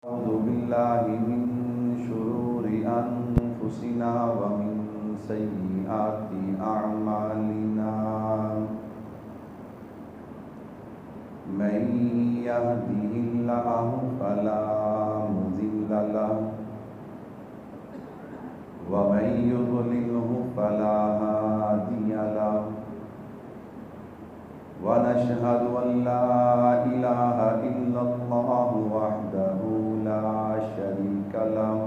أعوذ بالله من شرور أنفسنا ومن سيئات أعمالنا من يهده الله فلا مضل له ومن يضلله فلا هادي له ونشهد أن لا إله إلا الله وحده لا شريك له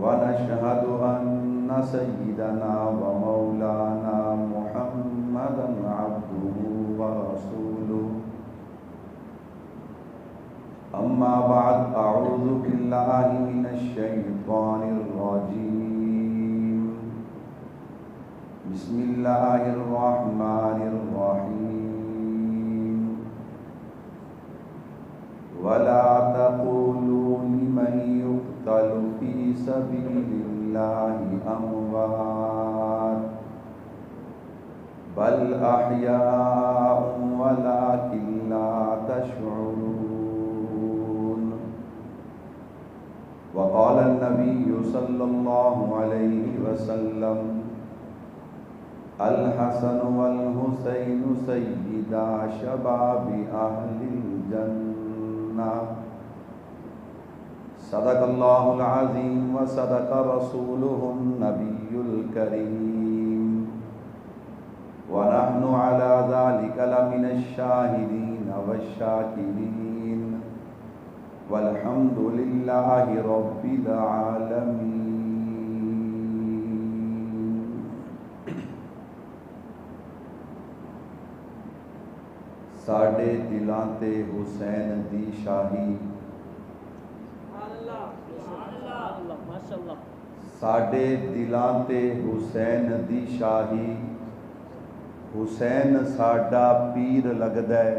ونشهد أن سيدنا ومولانا محمدا عبده ورسوله أما بعد أعوذ بالله من الشيطان الرجيم بسم الله الرحمن الرحيم ولا تقولوا لمن يقتل في سبيل الله أموات بل أحياء ولكن لا تشعرون وقال النبي صلى الله عليه وسلم الحسن والحسين سيدا شباب أهل الجنة صدق الله العظيم وصدق رسوله النبي الكريم ونحن على ذلك لمن الشاهدين والشاكرين والحمد لله رب العالمين. ساڈے دلاں تے حسین دی شاہی ساڈے دلاں تے حسین دی شاہی حسین ساڈا پیر لگدا ہے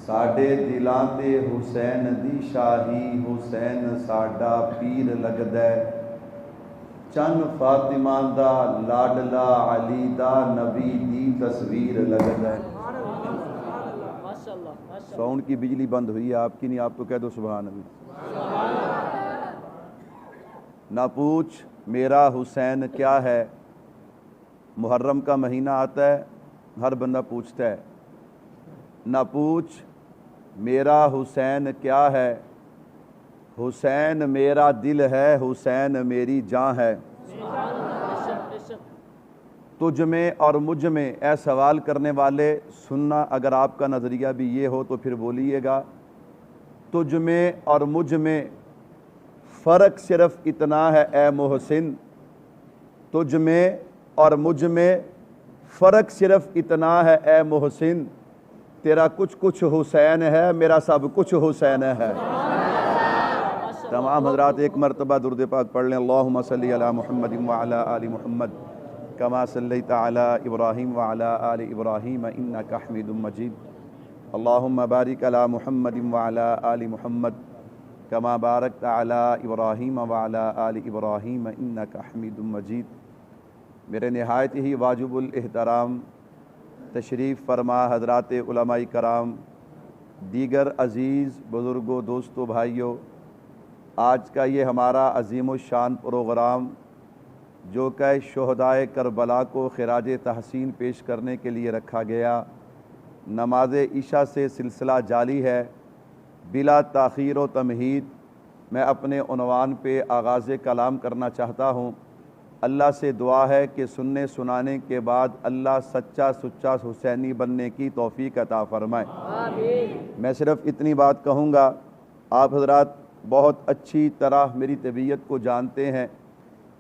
ساڈے دلاں تے حسین دی شاہی حسین ساڈا پیر لگدا ہے چن فاطمہ دا لاڈلا علی دا نبی دی تصویر لگدا ہے. ساؤنڈ کی بجلی بند ہوئی ہے آپ کی نہیں، آپ تو کہہ دو سبحان اللہ. نہ پوچھ میرا حسین کیا ہے، محرم کا مہینہ آتا ہے ہر بندہ پوچھتا ہے. نہ پوچھ میرا حسین کیا ہے، حسین میرا دل ہے، حسین میری جاں ہے. تجھ میں اور مجھ میں اے سوال کرنے والے سننا، اگر آپ کا نظریہ بھی یہ ہو تو پھر بولیے گا. تجھ میں اور مجھ میں فرق صرف اتنا ہے اے محسن، تجھ میں اور مجھ میں فرق صرف اتنا ہے اے محسن، تیرا کچھ کچھ حسین ہے میرا سب کچھ حسین ہے. تمام حضرات ایک مرتبہ درود پاک پڑھ لیں. اللہم صلی علی محمد وعلی آل محمد کما صلیت علی ابراہیم وعلی آل ابراہیم انک حمید مجید. اللہم بارک علی محمد وعلی آل محمد کما بارکت علی ابراہیم وعلی آل ابراہیم انک حمید مجید. میرے نہایت ہی واجب الاحترام تشریف فرما حضرات علماء کرام، دیگر عزیز بزرگوں، دوستوں، بھائیوں، آج کا یہ ہمارا عظیم الشان پروگرام جو کہ شہدائے کربلا کو خراج تحسین پیش کرنے کے لیے رکھا گیا، نماز عشاء سے سلسلہ جاری ہے. بلا تاخیر و تمہید میں اپنے عنوان پہ آغاز کلام کرنا چاہتا ہوں. اللہ سے دعا ہے کہ سننے سنانے کے بعد اللہ سچا سچا حسینی بننے کی توفیق عطا فرمائے. میں صرف اتنی بات کہوں گا، آپ حضرات بہت اچھی طرح میری طبیعت کو جانتے ہیں.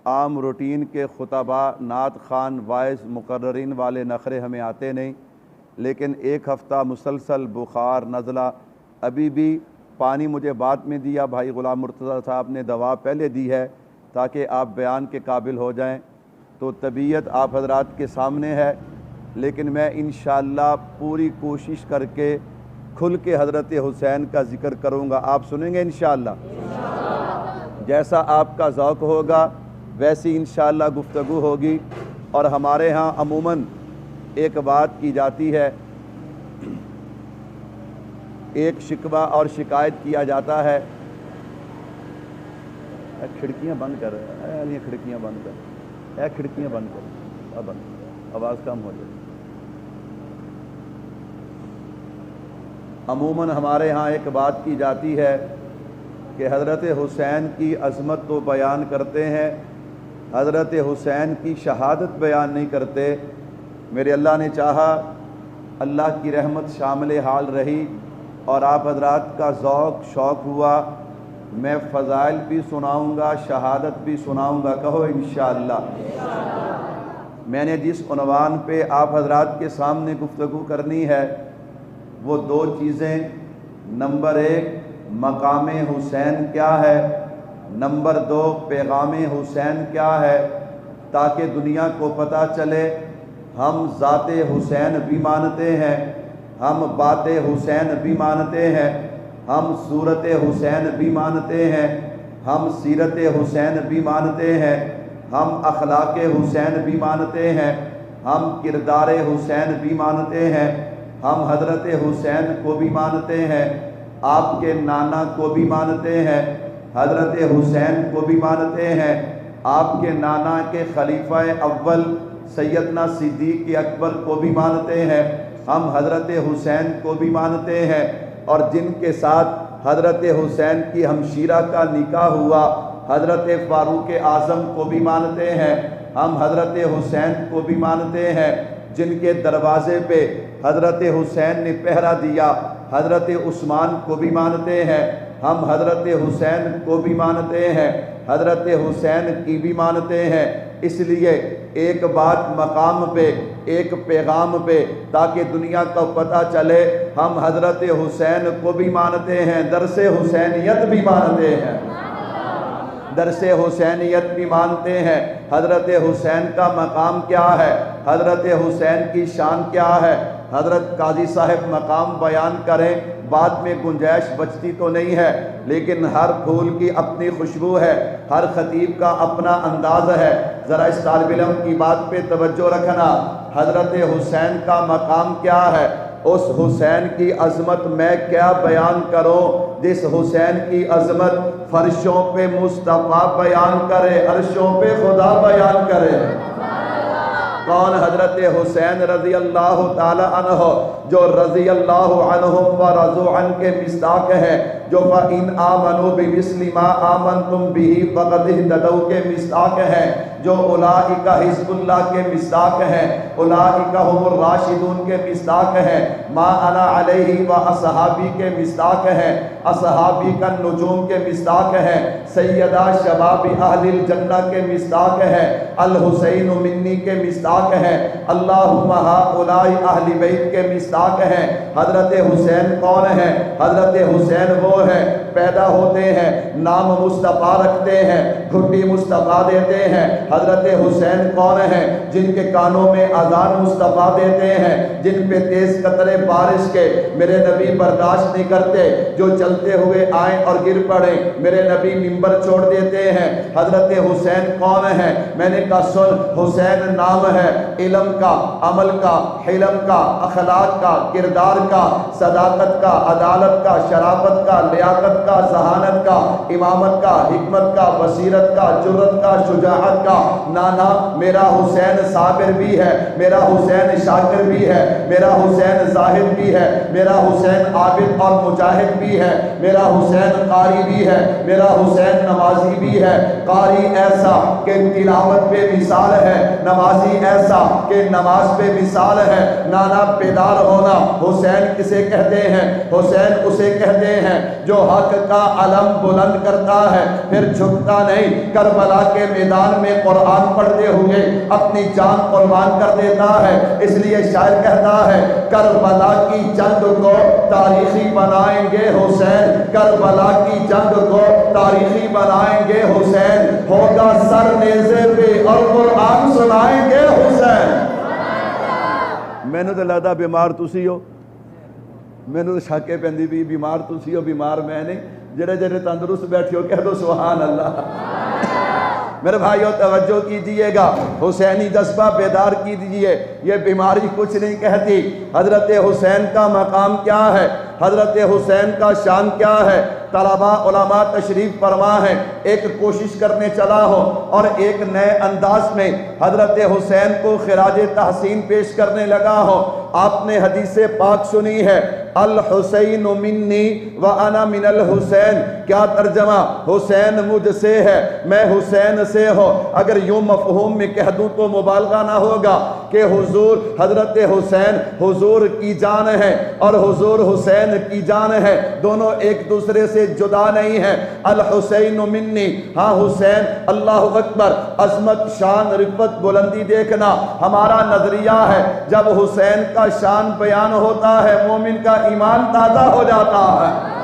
عام روٹین کے خطبہ، نعت خوان، وائز، مقررین والے نخرے ہمیں آتے نہیں، لیکن ایک ہفتہ مسلسل بخار، نزلہ، ابھی بھی پانی مجھے بعد میں دیا، بھائی غلام مرتضیٰ صاحب نے دوا پہلے دی ہے تاکہ آپ بیان کے قابل ہو جائیں. تو طبیعت آپ حضرات کے سامنے ہے، لیکن میں انشاءاللہ پوری کوشش کر کے کھل کے حضرت حسین کا ذکر کروں گا. آپ سنیں گے انشاءاللہ. جیسا آپ کا ذوق ہوگا ویسی انشاءاللہ گفتگو ہوگی. اور ہمارے ہاں عموماً ایک بات کی جاتی ہے ایک شکوہ اور شکایت کیا جاتا ہے. کھڑکیاں بند کر رہے ہیں, کھڑکیاں بند کر, کھڑکیاں بند کر, اب بند, آواز کم ہو جائے. عموماً ہمارے ہاں ایک بات کی جاتی ہے کہ حضرت حسین کی عظمت تو بیان کرتے ہیں, حضرت حسین کی شہادت بیان نہیں کرتے. میرے اللہ نے چاہا, اللہ کی رحمت شامل حال رہی اور آپ حضرات کا ذوق شوق ہوا, میں فضائل بھی سناؤں گا, شہادت بھی سناؤں گا. کہو انشاءاللہ. میں نے جس عنوان پہ آپ حضرات کے سامنے گفتگو کرنی ہے وہ دو چیزیں, نمبر 1 مقام حسین کیا ہے, نمبر 2 پیغام حسین کیا ہے, تاکہ دنیا کو پتہ چلے ہم ذات حسین بھی مانتے ہیں, ہم بات حسین بھی مانتے ہیں, ہم صورت حسین بھی مانتے ہیں, ہم سیرت حسین بھی مانتے ہیں, ہم اخلاق حسین بھی مانتے ہیں, ہم کردار حسین بھی مانتے ہیں, ہم حضرت حسین کو بھی مانتے ہیں, آپ کے نانا کو بھی مانتے ہیں, حضرت حسین کو بھی مانتے ہیں, آپ کے نانا کے خلیفہ اول سیدنا صدیق اکبر کو بھی مانتے ہیں, ہم حضرت حسین کو بھی مانتے ہیں, اور جن کے ساتھ حضرت حسین کی ہمشیرہ کا نکاح ہوا حضرت فاروق اعظم کو بھی مانتے ہیں, ہم حضرت حسین کو بھی مانتے ہیں, جن کے دروازے پہ حضرت حسین نے پہرا دیا حضرت عثمان کو بھی مانتے ہیں, ہم حضرت حسین کو بھی مانتے ہیں, حضرت حسین کی بھی مانتے ہیں. اس لیے ایک بات مقام پہ, ایک پیغام پہ, تاکہ دنیا کو پتہ چلے ہم حضرت حسین کو بھی مانتے ہیں, درس حسینیت بھی مانتے ہیں, درس حسینیت بھی مانتے ہیں. حضرت حسین کا مقام کیا ہے, حضرت حسین کی شان کیا ہے, حضرت قاضی صاحب مقام بیان کریں, بعد میں گنجائش بچتی تو نہیں ہے, لیکن ہر پھول کی اپنی خوشبو ہے, ہر خطیب کا اپنا انداز ہے. ذرا اس طالب علم کی بات پہ توجہ رکھنا. حضرت حسین کا مقام کیا ہے, اس حسین کی عظمت میں کیا بیان کروں, جس حسین کی عظمت فرشوں پہ مصطفیٰ بیان کرے, عرشوں پہ خدا بیان کرے. کون؟ حضرت حسین رضی اللہ تعالی عنہ, جو رضی اللہ عنہم و رضوا عنہ کے مصداق ہیں, جو فَإِنْ آمَنُوا بِمِثْلِ مَا آمَنْتُمْ بِهِ فَقَدِ اهْتَدَوْا کے مصداق ہیں, جو اولئک حزب اللہ کے مصداق ہیں, اولئک هم الراشدون کے مصداق ہیں, ما انا علیہ و اصحابی کے مصداق ہیں, اصحابی کا نجوم کے مصداق ہیں, سیدہ شباب اہل الجنہ کے مصداق ہیں, الحسین منی کے مصداق ہیں, اللہم ہؤلاء اہل بیت کے مصداق ہیں. حضرت حسین کون ہیں؟ حضرت حسین وہ ہیں پیدا ہوتے ہیں, نام مصطفیٰ رکھتے ہیں, گھٹی مصطفیٰ دیتے ہیں. حضرت حسین کون ہیں؟ جن کے کانوں میں اذان مصطفیٰ دیتے ہیں, جن پہ تیز قطرے بارش کے میرے نبی برداشت نہیں کرتے, جو چلتے ہوئے آئیں اور گر پڑیں میرے نبی منبر چھوڑ دیتے ہیں. حضرت حسین کون ہیں؟ میں نے کہا سن, حسین نام ہے علم کا, عمل کا, حلم کا, اخلاق کا, کردار کا, صداقت کا, عدالت کا, شرافت کا, لیاقت کا, ذہانت کا, امامت کا, حکمت کا, بصیرت کا, جرت کا, شجاعت کا. نانا میرا حسین صابر بھی ہے, میرا حسین شاکر بھی ہے, میرا حسین زاہد بھی ہے, میرا حسین عابد اور مجاہد بھی ہے, میرا حسین قاری بھی ہے, میرا حسین نمازی بھی ہے. قاری ایسا کہ تلاوت پہ مثال ہے, نمازی ایسا کہ نماز پہ مثال ہے. نانا بیدار ہونا, حسین کسے کہتے ہیں؟ حسین اسے کہتے ہیں جو حق کا علم بلند کرتا ہے پھر جھکتا نہیں, کربلا کے میدان میں قرآن پڑھتے ہوئے اپنی جان قربان کر دیتا ہے. اس لیے شاعر کہتا ہے کربلا کی جنگ کو تاریخی بنائیں گے حسین, کربلا کی جنگ کو تاریخی بنائیں گے حسین, ہوگا سر نیزے پہ اور قرآن سنائیں گے حسین. مینوں تو لگدا بیمار تسی ہو, مینوں تو شک پیندی بھی بیمار تسی ہو, بیمار میں نہیں. جڑے جڑے تندرست بیٹھے ہو کہہ دو سبحان اللہ. میرے بھائیو توجہ کیجئے گا, حسینی جذبہ بیدار کیجئے. یہ بیماری کچھ نہیں کہتی۔ حضرت حسین کا مقام کیا ہے، حضرت حسین کا شان کیا ہے؟ طلباء علماء تشریف فرما ہے، ایک کوشش کرنے چلا ہو اور ایک نئے انداز میں حضرت حسین کو خراج تحسین پیش کرنے لگا ہو۔ آپ نے حدیث پاک سنی ہے، الحسین منی وانا من الحسین، کیا ترجمہ؟ حسین مجھ سے ہے، میں حسین سے ہوں۔ اگر یوں مفہوم میں کہہ دوں تو مبالغہ نہ ہوگا کہ حضور حضرت حسین حضور کی جان ہے اور حضور حسین کی جان ہے، دونوں ایک دوسرے سے جدا نہیں ہیں۔ الحسین منی، ہاں حسین، اللہ اکبر، عظمت، شان، رفعت، بلندی دیکھنا ہمارا نظریہ ہے۔ جب حسین کا شان بیان ہوتا ہے مومن کا ایمان تازہ ہو جاتا ہے۔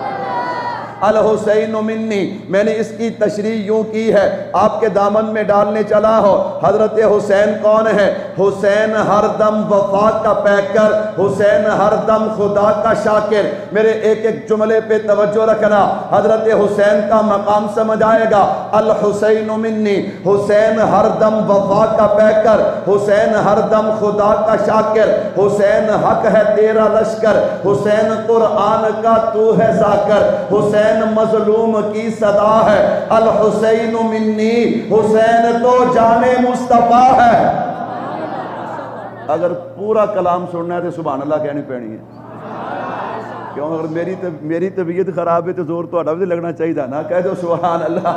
الحسین منی، میں نے اس کی تشریح یوں کی ہے، آپ کے دامن میں ڈالنے چلا ہو۔ حضرت حسین کون ہے؟ حسین ہر دم وفا کا پیکر، حسین ہر دم خدا کا شاکر۔ میرے ایک ایک جملے پہ توجہ رکھنا، حضرت حسین کا مقام سمجھ آئے گا۔ الحسین منی، حسین ہر دم وفا کا پیکر، حسین ہر دم خدا کا شاکر، حسین حق ہے تیرا لشکر، حسین قرآن کا تو ہے ذاکر، حسین مظلوم کی صدا ہے۔ الحسین منی، حسین تو جان مصطفیٰ ہے۔ اگر پورا کلام سننا ہے تو سبحان اللہ کہنی پینی ہے، کیوں؟ اگر میری طبیعت خراب ہے تو زور تو بھی لگنا چاہیے نا، کہہ دو سبحان اللہ۔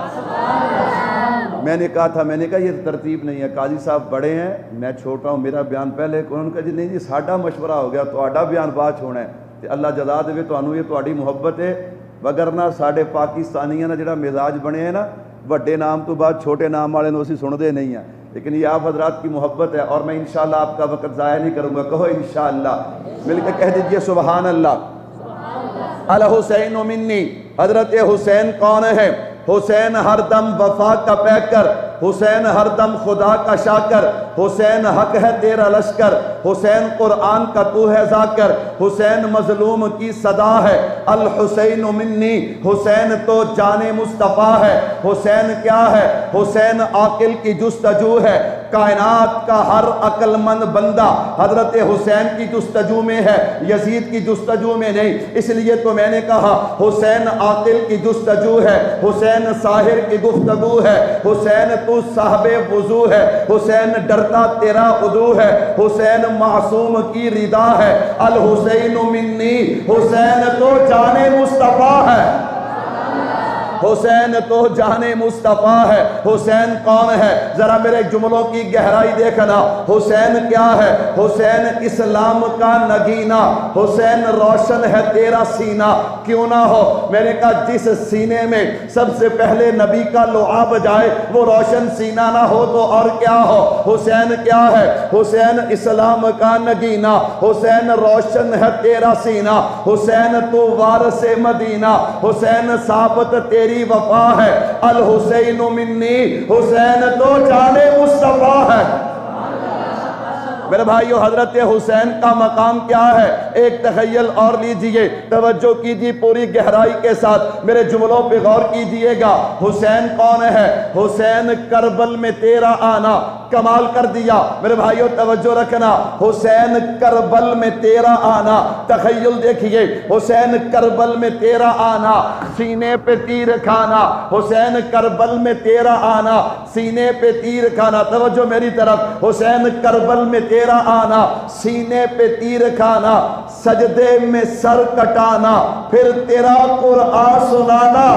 میں نے کہا یہ ترتیب نہیں ہے، قاضی صاحب بڑے ہیں، میں چھوٹا ہوں، میرا بیان پہلے، انہوں نے کہا جی نہیں جی ساڈا مشورہ ہو گیا، تہاڈا بیان بعد ہونا ہے۔ اللہ جزا دے تانوں، یہ تہاڈی محبت ہے، وگرنہ ساڈے پاکستانیاں دا جڑا مزاج بنے ہے نا، بڑے نام تو بعد چھوٹے نام والے نو اسی سندے نہیں ہیں، لیکن یہ آپ حضرات کی محبت ہے اور میں انشاءاللہ آپ کا وقت ضائع نہیں کروں گا۔ کہو انشاءاللہ، مل کے کہہ دیجئے سبحان اللہ۔ الحسین منی، حضرت حسین کون ہے؟ حسین ہر دم وفا کا پیکر، حسین ہر دم خدا کا شاکر، حسین حق ہے تیرا لشکر، حسین قرآن کا تو ہے ذاکر، حسین مظلوم کی صدا ہے۔ الحسین منی، حسین تو جان مصطفیٰ ہے۔ حسین کیا ہے؟ حسین عاقل کی جستجو ہے، کائنات کا ہر عقل مند بندہ حضرت حسین کی جستجو میں ہے، یزید کی جستجو میں نہیں۔ اس لیے تو میں نے کہا حسین عاقل کی جستجو ہے، حسین ساحر کی گفتگو ہے، حسین تو صاحب وضو ہے، حسین ڈرتا تیرا عدو ہے، حسین معصوم کی رضا ہے۔ الحسین منی، حسین تو جان مصطفیٰ ہے، حسین تو جان مصطفیٰ ہے۔ حسین کون ہے؟ ذرا میرے جملوں کی گہرائی دیکھنا۔ حسین کیا ہے؟ حسین اسلام کا نگینہ، حسین روشن ہے تیرا سینہ، کیوں نہ ہو؟ میں نے کہا جس سینے میں سب سے پہلے نبی کا لعاب جائے وہ روشن سینہ نہ ہو تو اور کیا ہو؟ حسین کیا ہے؟ حسین اسلام کا نگینہ، حسین روشن ہے تیرا سینہ، حسین تو وارث مدینہ، حسین ثابت تیری وفا ہے۔ الحسین منی، حسین تو جان مصطفیٰ ہے۔ میرے بھائیو، حضرت حسین کا مقام کیا ہے؟ ایک تخیل اور لیجئے، توجہ کیجئے پوری گہرائی کے ساتھ، میرے جملوں پہ غور کیجئے گا۔ حسین کون ہے؟ حسین کربل میں تیرا آنا کمال کر دیا۔ میرے بھائیو توجہ رکھنا، حسین کربل میں تیرا آنا، تخیل دیکھیے، حسین کربل میں تیرا آنا، سینے پہ تیر کھانا، حسین کربل میں تیرا آنا، سینے پہ تیر کھانا، توجہ میری طرف، حسین کربل میں تیرا آنا، سینے پہ تیر کھانا، سجدے میں سر کٹانا، پھر تیرا قرآن سنانا۔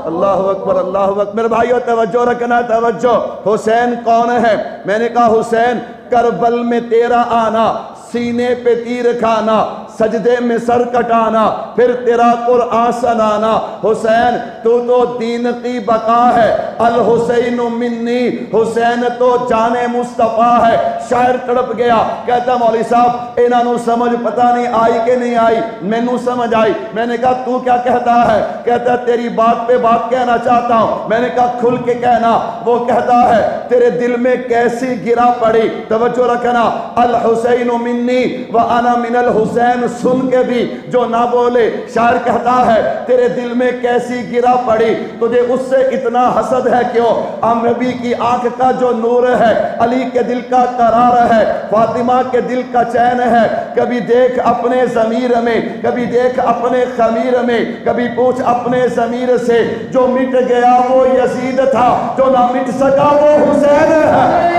اللہ اکبر، اللہ اکبر۔ میرے بھائیو توجہ رکھنا، توجہ۔ حسین کون ہے؟ میں نے کہا حسین کربل میں تیرا آنا، سینے پہ تیر کھانا، سجدے میں سر کٹانا، پھر تیرا قرآن سنانا۔ حسین تو دین کی بقا ہے۔ الحسین منی، حسین تو جان مصطفیٰ ہے۔ شاعر تڑپ گیا، کہتا مولوی صاحب انہاں نو سمجھ پتہ نہیں آئی کہ نہیں آئی، مینوں سمجھ آئی۔ میں نے کہا تو کیا کہتا ہے؟ کہتا تیری بات پہ بات کہنا چاہتا ہوں۔ میں نے کہا کھل کے کہنا۔ وہ کہتا ہے تیرے دل میں کیسی گرا پڑی، توجہ رکھنا، الحسین منی منی وانا من الحسین سن کے بھی جو نہ بولے. شاعر کہتا ہے تیرے دل میں کیسی گرا پڑی, تجھے اس سے اتنا حسد ہے کیوں؟ نبی کی آنکھ کا جو نور ہے, علی کے دل کا قرار ہے, فاطمہ کے دل کا چین ہے. کبھی دیکھ اپنے ضمیر میں, کبھی دیکھ اپنے خمیر میں, کبھی پوچھ اپنے ضمیر سے, جو مٹ گیا وہ یزید تھا, جو نہ مٹ سکا وہ حسین ہے.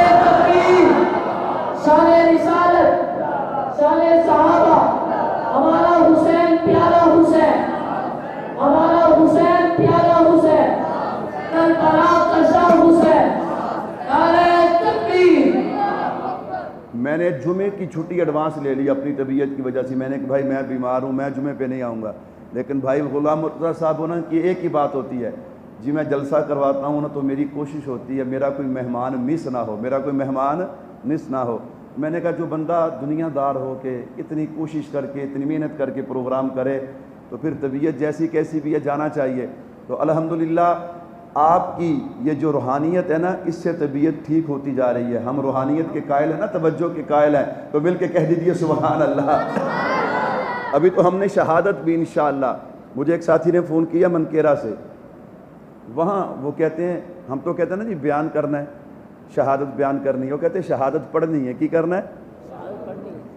شان رسالت, شان صحابہ, ہمارا حسین پیارا حسین, ہمارا حسین پیارا حسین, کربلا کا شاہ حسین. نعرہ تکبیر. میں نے جمعے کی چھٹی ایڈوانس لے لی اپنی طبیعت کی وجہ سے. میں نے کہا بھائی میں بیمار ہوں, میں جمعے پہ نہیں آؤں گا. لیکن بھائی غلام مرتضیٰ صاحب ہونا کی ایک ہی بات ہوتی ہے, جی میں جلسہ کرواتا ہوں نا تو میری کوشش ہوتی ہے میرا کوئی مہمان مس نہ ہو, میرا کوئی مہمان مس نہ ہو. میں نے کہا جو بندہ دنیا دار ہو کے اتنی کوشش کر کے اتنی محنت کر کے پروگرام کرے تو پھر طبیعت جیسی کیسی بھی ہے جانا چاہیے. تو الحمدللہ آپ کی یہ جو روحانیت ہے نا, اس سے طبیعت ٹھیک ہوتی جا رہی ہے. ہم روحانیت کے قائل ہیں نا, توجہ کے قائل ہیں, تو مل کے کہہ دیجئے سبحان اللہ. ابھی تو ہم نے شہادت بھی انشاءاللہ. مجھے ایک ساتھی نے فون کیا منکیرا سے, وہاں وہ کہتے ہیں, ہم تو کہتے ہیں نا جی بیان کرنا ہے, شہادت بیان کرنی ہے, وہ کہتے ہیں شہادت پڑھنی ہے. کی کرنا ہے؟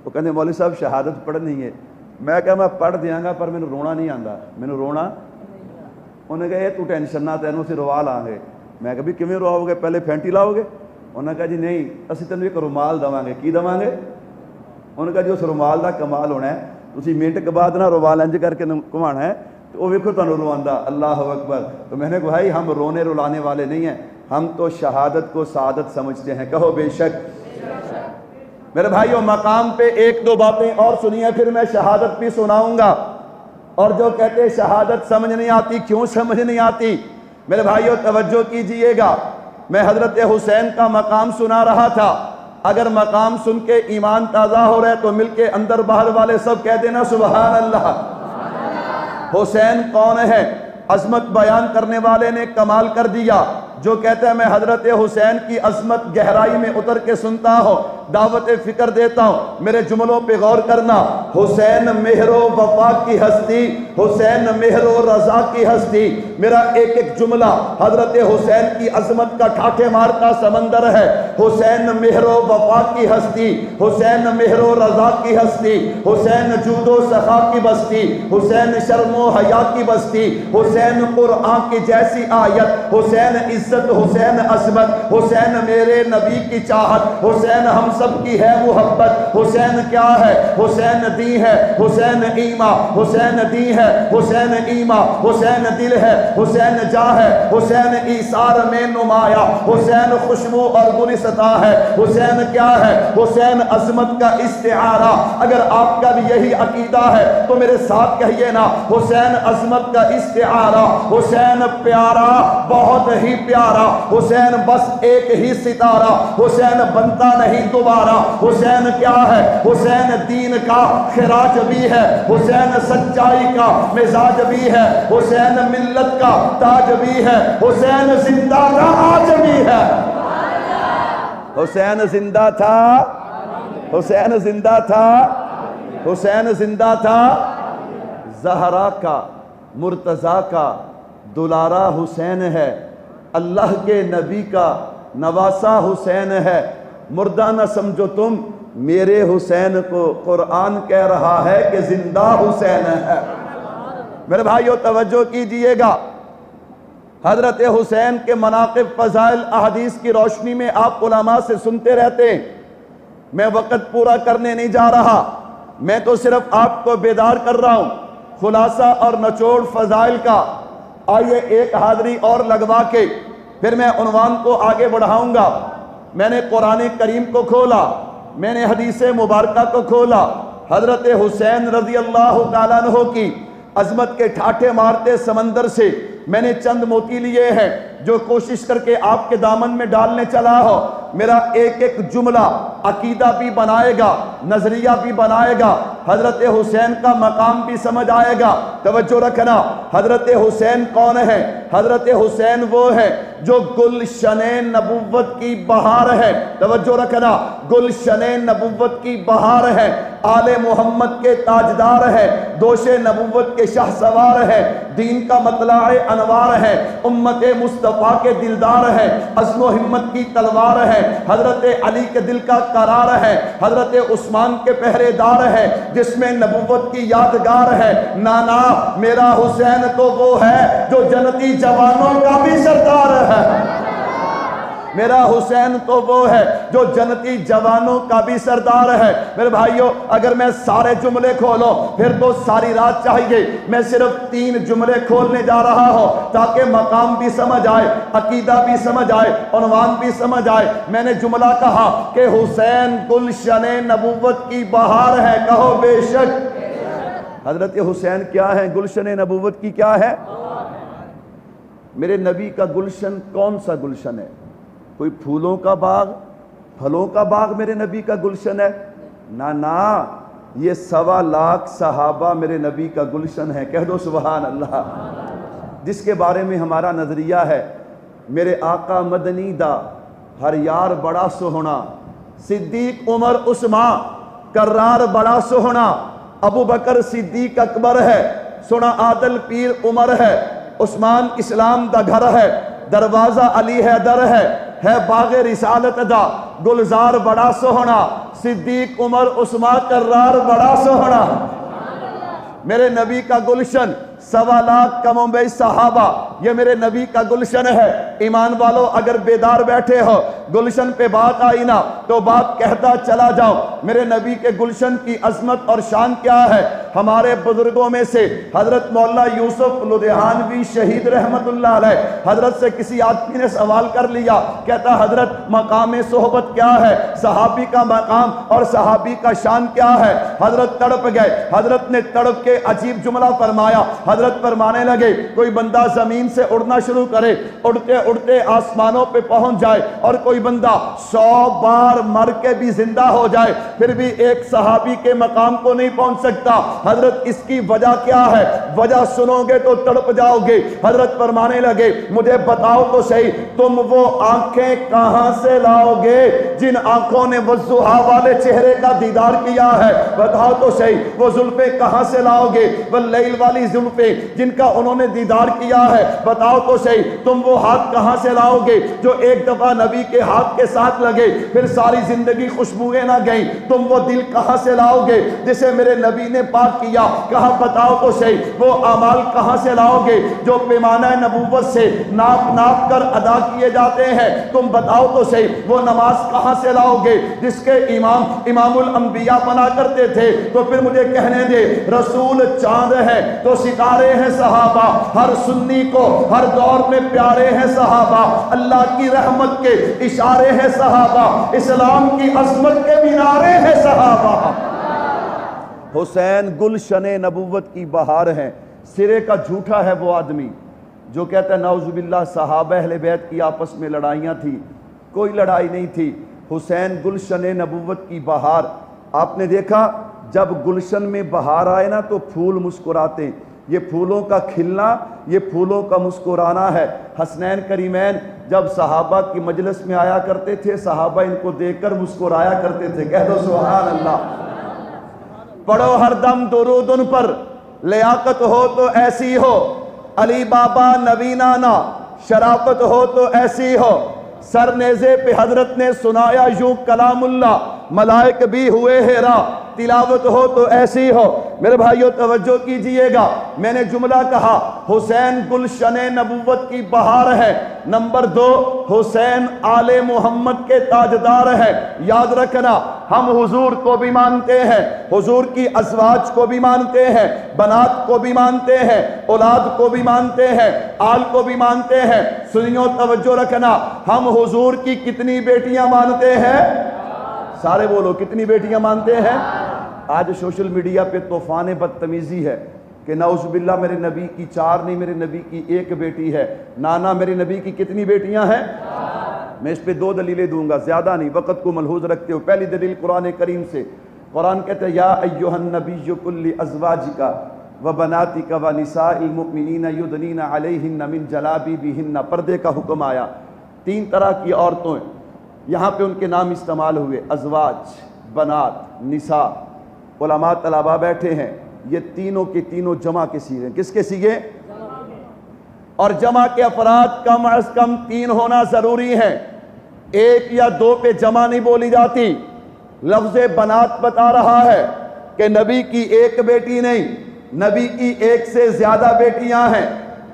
وہ کہتے ہیں مولوی صاحب شہادت پڑھنی ہے. میں کہا میں پڑھ دیاں گا پر میں رونا نہیں آندا, میں رونا. انہوں نے کہا تو ٹینشن نہ تینوں سے روا لیں گے. میں کہا بھی کیویں رواؤ گے, پہلے پھینٹی لاؤ گے؟ انہوں نے کہا جی نہیں, اسی تینوں ایک رومال دواں گے. کی دواں گے؟ انہوں نے کہا جی اس رومال دا کمال ہونا ہے, تسی منٹ کے بعد نہ رومال انج کر کے گھمانا ہے تو وہ ویکھو تانوں رواندا. اللہ اکبر. تو میں نے کہا بھائی ہم رونے رلانے والے نہیں ہیں, ہم تو شہادت کو سعادت سمجھتے ہیں. کہو بے شک. میرے بھائیو مقام پہ ایک دو باتیں اور سنیے, پھر میں شہادت بھی سناؤں گا. اور جو کہتے شہادت سمجھ نہیں آتی, کیوں سمجھ نہیں آتی؟ میرے بھائیو توجہ کیجئے گا, میں حضرت حسین کا مقام سنا رہا تھا. اگر مقام سن کے ایمان تازہ ہو رہے تو مل کے اندر باہر والے سب کہہ دینا سبحان اللہ. حسین کون ہے؟ عظمت بیان کرنے والے نے کمال کر دیا. جو کہتا ہے میں حضرت حسین کی عظمت گہرائی میں اتر کے سنتا ہوں, دعوت فکر دیتا ہوں, میرے جملوں پہ غور کرنا. حسین مہر و وفا کی ہستی, حسین مہر و رضا کی ہستی. میرا ایک ایک جملہ حضرت حسین کی عظمت کا ٹھاٹھے مارتا سمندر ہے. حسین مہر و وفا کی ہستی, حسین مہر و رضا کی ہستی, حسین جود و سخا کی بستی, حسین شرم و حیا کی بستی, حسین قرآن کی جیسی آیت, حسین عزت, حسین عظمت, حسین میرے نبی کی چاہت, حسین ہم سب کی ہے محبت. حسین کیا ہے؟ حسین دی ہے, حسین ایمان, حسین دی ہے, حسین ایمان, حسین دل ہے, حسین جا ہے, حسین ایثار میں نمایاں, حسین خوشبو اور گلستہ ہے. حسین کیا ہے؟ حسین عظمت کا استعارہ. اگر آپ کا بھی یہی عقیدہ ہے تو میرے ساتھ کہیے نا, حسین عظمت کا استعارہ. حسین پیارا, بہت ہی پیارا. حسین بس ایک ہی ستارہ, حسین بنتا نہیں دوبارہ. حسین کیا ہے؟ حسین دین کا خراج بھی ہے, حسین سچائی کا مزاج بھی ہے, حسین ملت کا تاج بھی ہے, حسین زندہ تھا آج بھی ہے. حسین زندہ تھا, حسین زندہ تھا, حسین زندہ تھا. زہرا کا, مرتضیٰ کا دلارا حسین ہے, اللہ کے نبی کا نواسا حسین ہے. مردہ نہ سمجھو تم, میرے حسین کو قرآن کہہ رہا ہے کہ زندہ حسین ہے. میرے بھائیو توجہ کیجئے گا, حضرت حسین کے مناقب فضائل احادیث کی روشنی میں آپ علماء سے سنتے رہتے ہیں. میں وقت پورا کرنے نہیں جا رہا, میں تو صرف آپ کو بیدار کر رہا ہوں خلاصہ اور نچوڑ فضائل کا. آئیے ایک حاضری اور لگوا کے پھر میں عنوان کو آگے بڑھاؤں گا. میں نے قرآن کریم کو کھولا, میں نے حدیث مبارکہ کو کھولا. حضرت حسین رضی اللہ تعالیٰ عنہ کی عظمت کے ٹھاٹھے مارتے سمندر سے میں نے چند موتی لیے ہیں جو کوشش کر کے آپ کے دامن میں ڈالنے چلا ہو. میرا ایک ایک جملہ عقیدہ بھی بنائے گا، نظریہ بھی بنائے گا، حضرت حسین کا مقام بھی سمجھ آئے گا۔ توجہ رکھنا، حضرت حسین کون ہے؟ حضرت حسین وہ ہے جو گلشن نبوت کی بہار ہے۔ توجہ رکھنا، گلشن نبوت کی بہار ہے، آل محمد کے تاجدار ہے، دوش نبوت کے شاہ سوار ہے، دین کا مطلع انوار ہے، امت مصطفیٰ کے دلدار ہے، عزم و ہمت کی تلوار ہے، حضرت علی کے دل کا قرار ہے، حضرت عثمان کے پہرے دار ہے، جس میں نبوت کی یادگار ہے۔ نانا میرا حسین تو وہ ہے جو جنتی جوانوں کا بھی سردار ہے، میرا حسین تو وہ ہے جو جنتی جوانوں کا بھی سردار ہے۔ میرے بھائیوں، اگر میں سارے جملے کھولوں پھر تو ساری رات چاہیے، میں صرف 3 جملے کھولنے جا رہا ہوں تاکہ مقام بھی سمجھ آئے، عقیدہ بھی سمجھ آئے، عنوان بھی سمجھ آئے۔ میں نے جملہ کہا کہ حسین گلشن نبوت کی بہار ہے، کہو بے شک۔ حضرت حسین کیا ہے؟ گلشن نبوت کی کیا ہے؟ میرے نبی کا گلشن کون سا گلشن ہے؟ کوئی پھولوں کا باغ، پھلوں کا باغ میرے نبی کا گلشن ہے؟ نا، یہ 1.25 لاکھ صحابہ میرے نبی کا گلشن ہے۔ کہہ دو سبحان اللہ۔ جس کے بارے میں ہمارا نظریہ ہے، میرے آقا مدنی دا ہر یار بڑا سوہنا، صدیق عمر عثمان کرار بڑا سوہنا، ابو بکر صدیق اکبر ہے، سنا عادل پیر عمر ہے، عثمان اسلام دا گھر ہے، دروازہ علی حیدر ہے باغ رسالت دا گلزار بڑا سوہنا، صدیق عمر عثمان کرار بڑا سوہنا۔ میرے نبی کا گلشن 1.25 لاکھ کم و بیش صحابہ، یہ میرے نبی کا گلشن ہے۔ ایمان والو اگر بیدار بیٹھے ہو، گلشن پہ بات آئی نا تو بات کہتا چلا جاؤ۔ میرے نبی کے گلشن کی عظمت اور شان کیا ہے؟ ہمارے بزرگوں میں سے حضرت مولا یوسف لدھیانوی شہید رحمت اللہ علیہ، حضرت سے کسی آدمی نے سوال کر لیا، کہتا حضرت مقام صحبت کیا ہے؟ صحابی کا مقام اور صحابی کا شان کیا ہے؟ حضرت تڑپ گئے، حضرت نے تڑپ کے عجیب جملہ فرمایا۔ حضرت فرمانے لگے، کوئی بندہ زمین سے اڑنا شروع کرے، اڑتے اڑتے آسمانوں پہ پہنچ جائے، اور کوئی بندہ 100 بار مر کے بھی زندہ ہو جائے، پھر بھی ایک صحابی کے مقام کو نہیں پہنچ سکتا۔ حضرت اس کی وجہ کیا ہے؟ وجہ سنو گے تو تڑپ جاؤ گے۔ حضرت فرمانے لگے، مجھے بتاؤ تو صحیح، تم وہ آنکھیں کہاں سے لاؤ گے جن آنکھوں نے والضحیٰ والے چہرے کا دیدار کیا ہے؟ بتاؤ تو صحیح، وہ زلفیں کہاں سے لاؤ گے واللیل والی زلفیں جن کا انہوں نے دیدار کیا ہے؟ بتاؤ تو صحیح، تم وہ ہاتھ کہاں سے لاؤ گے جو ایک دفعہ نبی کے ہاتھ کے ساتھ لگے پھر ساری زندگی خوشبوئیں نہ گئیں؟ تم وہ دل کہاں سے لاؤ گے جسے میرے نبی نے پاک کیا؟ کہا بتاؤ تو صحیح، وہ اعمال کہاں سے لاؤ گے جو پیمانہ نبوت سے ناپ ناپ کر ادا کیے جاتے ہیں؟ تم بتاؤ تو صحیح، وہ نماز کہاں سے لاؤ گے جس کے امام الانبیاء بنا کرتے تھے؟ تو پھر مجھے کہنے دے، رسول چاند ہے تو ستارے ہیں صحابہ، ہر سنی کو ہر دور میں پیارے ہیں صحابہ، اللہ کی رحمت کے اشارے ہیں صحابہ، اسلام کی عظمت کے مینارے ہیں صحابہ۔ حسین گلشن نبوت کی بہار ہے۔ سرے کا جھوٹا ہے وہ آدمی جو کہتا ہے نعوذ باللہ صحابہ اہل بیت کی آپس میں لڑائیاں تھی، کوئی لڑائی نہیں تھی۔ حسین گلشن نبوت کی بہار۔ آپ نے دیکھا جب گلشن میں بہار آئے نا تو پھول مسکراتے، یہ پھولوں کا کھلنا، یہ پھولوں کا مسکرانا ہے۔ حسنین کریمین جب صحابہ کی مجلس میں آیا کرتے تھے، صحابہ ان کو دیکھ کر مسکرایا کرتے تھے۔ کہہ دو سبحان اللہ۔ پڑھو ہر دم درود ان پر، لیاقت ہو تو ایسی ہو، علی بابا نبی نانا، شرافت ہو تو ایسی ہو، سر نیزے پہ حضرت نے سنایا یوں کلام اللہ، ملائک بھی ہوئے حیران، تلاوت ہو تو ایسی ہو۔ میرے بھائیو توجہ کیجئے گا، میں نے جملہ کہا حسین گلشن نبوت کی بہار ہے۔ نمبر 2، حسین آل محمد کے تاجدار ہے۔ یاد رکھنا، ہم حضور کو بھی مانتے ہیں، حضور کی ازواج کو بھی مانتے ہیں، بنات کو بھی مانتے ہیں، اولاد کو بھی مانتے ہیں، آل کو بھی مانتے ہیں۔ سنیو توجہ رکھنا، ہم حضور کی کتنی بیٹیاں مانتے ہیں؟ سارے بولو، کتنی بیٹیاں مانتے ہیں؟ آج سوشل میڈیا پہ طوفان بدتمیزی ہے کہ نعوذ باللہ میرے نبی کی 4 نہیں، میرے نبی کی 1 بیٹی ہے۔ نانا میرے نبی کی کتنی بیٹیاں ہیں؟ میں اس پہ 2 دلیلیں دوں گا، زیادہ نہیں، وقت کو ملحوظ رکھتے ہو۔ پہلی دلیل قرآن کریم سے، قرآن کہتے ہیں یا ایھا النبی قل لازواجک وبناتک ونساء المؤمنین یدنین علیہن من جلابیبہن، پردے کا حکم آیا۔ 3 طرح کی عورتوں ہیں، یہاں پہ ان کے نام استعمال ہوئے، ازواج، بنات، نساء۔ علماء طلباء بیٹھے ہیں، یہ تینوں کے تینوں جمع کے صیغے، کس کے صیغے؟ اور جمع کے افراد کم از کم 3 ہونا ضروری ہے، 1 یا 2 پہ جمع نہیں بولی جاتی۔ لفظ بنات بتا رہا ہے کہ نبی کی 1 بیٹی نہیں، نبی کی 1 سے زیادہ بیٹیاں ہیں۔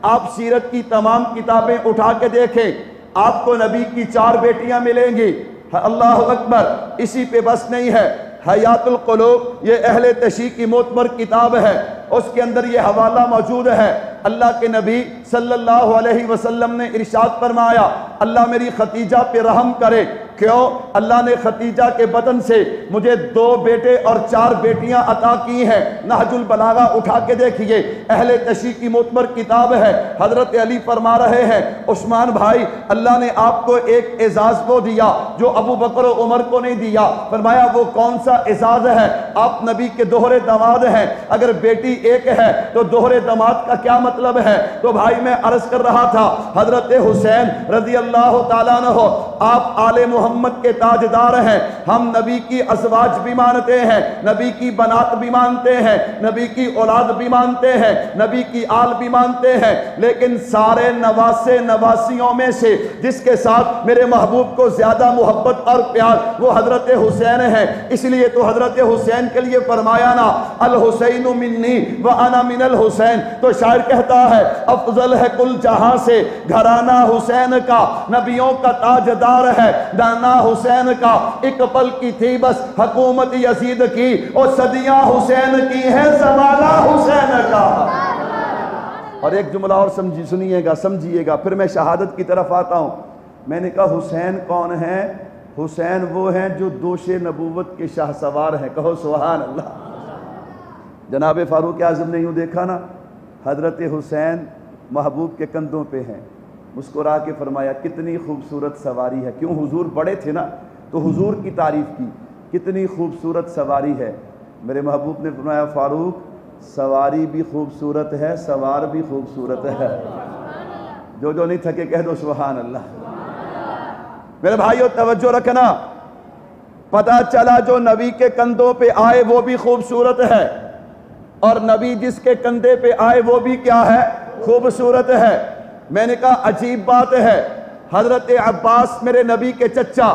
آپ سیرت کی تمام کتابیں اٹھا کے دیکھیں، آپ کو نبی کی 4 بیٹیاں ملیں گی۔ اللہ اکبر! اسی پہ بس نہیں ہے، حیات القلوب یہ اہل تشیع کی معتبر کتاب ہے، اس کے اندر یہ حوالہ موجود ہے۔ اللہ کے نبی صلی اللہ علیہ وسلم نے ارشاد فرمایا اللہ میری ختیجہ پہ رحم کرے، کیوں؟ اللہ نے ختیجہ کے بدن سے مجھے 2 بیٹے اور 4 بیٹیاں عطا کی ہیں۔ نہج البلاغہ اٹھا کے دیکھیے، اہل تشیع کی معتبر کتاب ہے۔ حضرت علی فرما رہے ہیں عثمان بھائی اللہ نے آپ کو ایک اعزاز کو دیا جو ابو بکر و عمر کو نہیں دیا۔ فرمایا وہ کون سا اعزاز ہے؟ آپ نبی کے دوہرے داماد ہیں، اگر بیٹی 1 ہے تو دوہرے داماد کا کیا مطلب ہے؟ تو بھائی میں عرض کر رہا تھا حضرت حسین رضی اللہ تعالیٰ عنہ آپ آل محمد کے تاجدار ہیں، ہم نبی کی ازواج بھی مانتے ہیں، نبی کی بنات بھی مانتے ہیں، نبی کی اولاد بھی مانتے ہیں، نبی کی آل بھی مانتے ہیں، لیکن سارے نواسے نواسیوں میں سے جس کے ساتھ میرے محبوب کو زیادہ محبت اور پیار وہ حضرت حسین ہے۔ اس لیے تو حضرت حسین کے لیے فرمایا نا الحسین منی وانا من الحسین، تو شاعر کہتا ہے افضل ہے کل جہاں سے گھرانہ حسین کا، نبیوں کا تاجدار ہے دانا حسین کا، ایک پل کی تھی بس حکومت یزید کی، اور صدیاں حسین کی ہیں زمانہ حسین کا۔ اور ایک جملہ اور سمجھیے گا پھر میں شہادت کی طرف آتا ہوں۔ میں نے کہا حسین کون ہیں؟ حسین وہ ہیں جو دوش نبوت کے شاہ سوار ہیں، کہو سبحان اللہ۔ جناب فاروق اعظم نے یوں دیکھا نا، حضرت حسین محبوب کے کندھوں پہ ہیں، مسکرا کے فرمایا کتنی خوبصورت سواری ہے، کیوں حضور بڑے تھے نا تو حضور کی تعریف کی، کتنی خوبصورت سواری ہے۔ میرے محبوب نے فرمایا فاروق سواری بھی خوبصورت ہے، سوار بھی خوبصورت ہے۔ جو نہیں تھکے کہہ دو سبحان اللہ۔ میرے بھائیو توجہ رکھنا، پتہ چلا جو نبی کے کندھوں پہ آئے وہ بھی خوبصورت ہے، اور نبی جس کے کندھے پہ آئے وہ بھی کیا ہے؟ خوبصورت ہے۔ میں نے کہا عجیب بات ہے، حضرت عباس میرے نبی کے چچا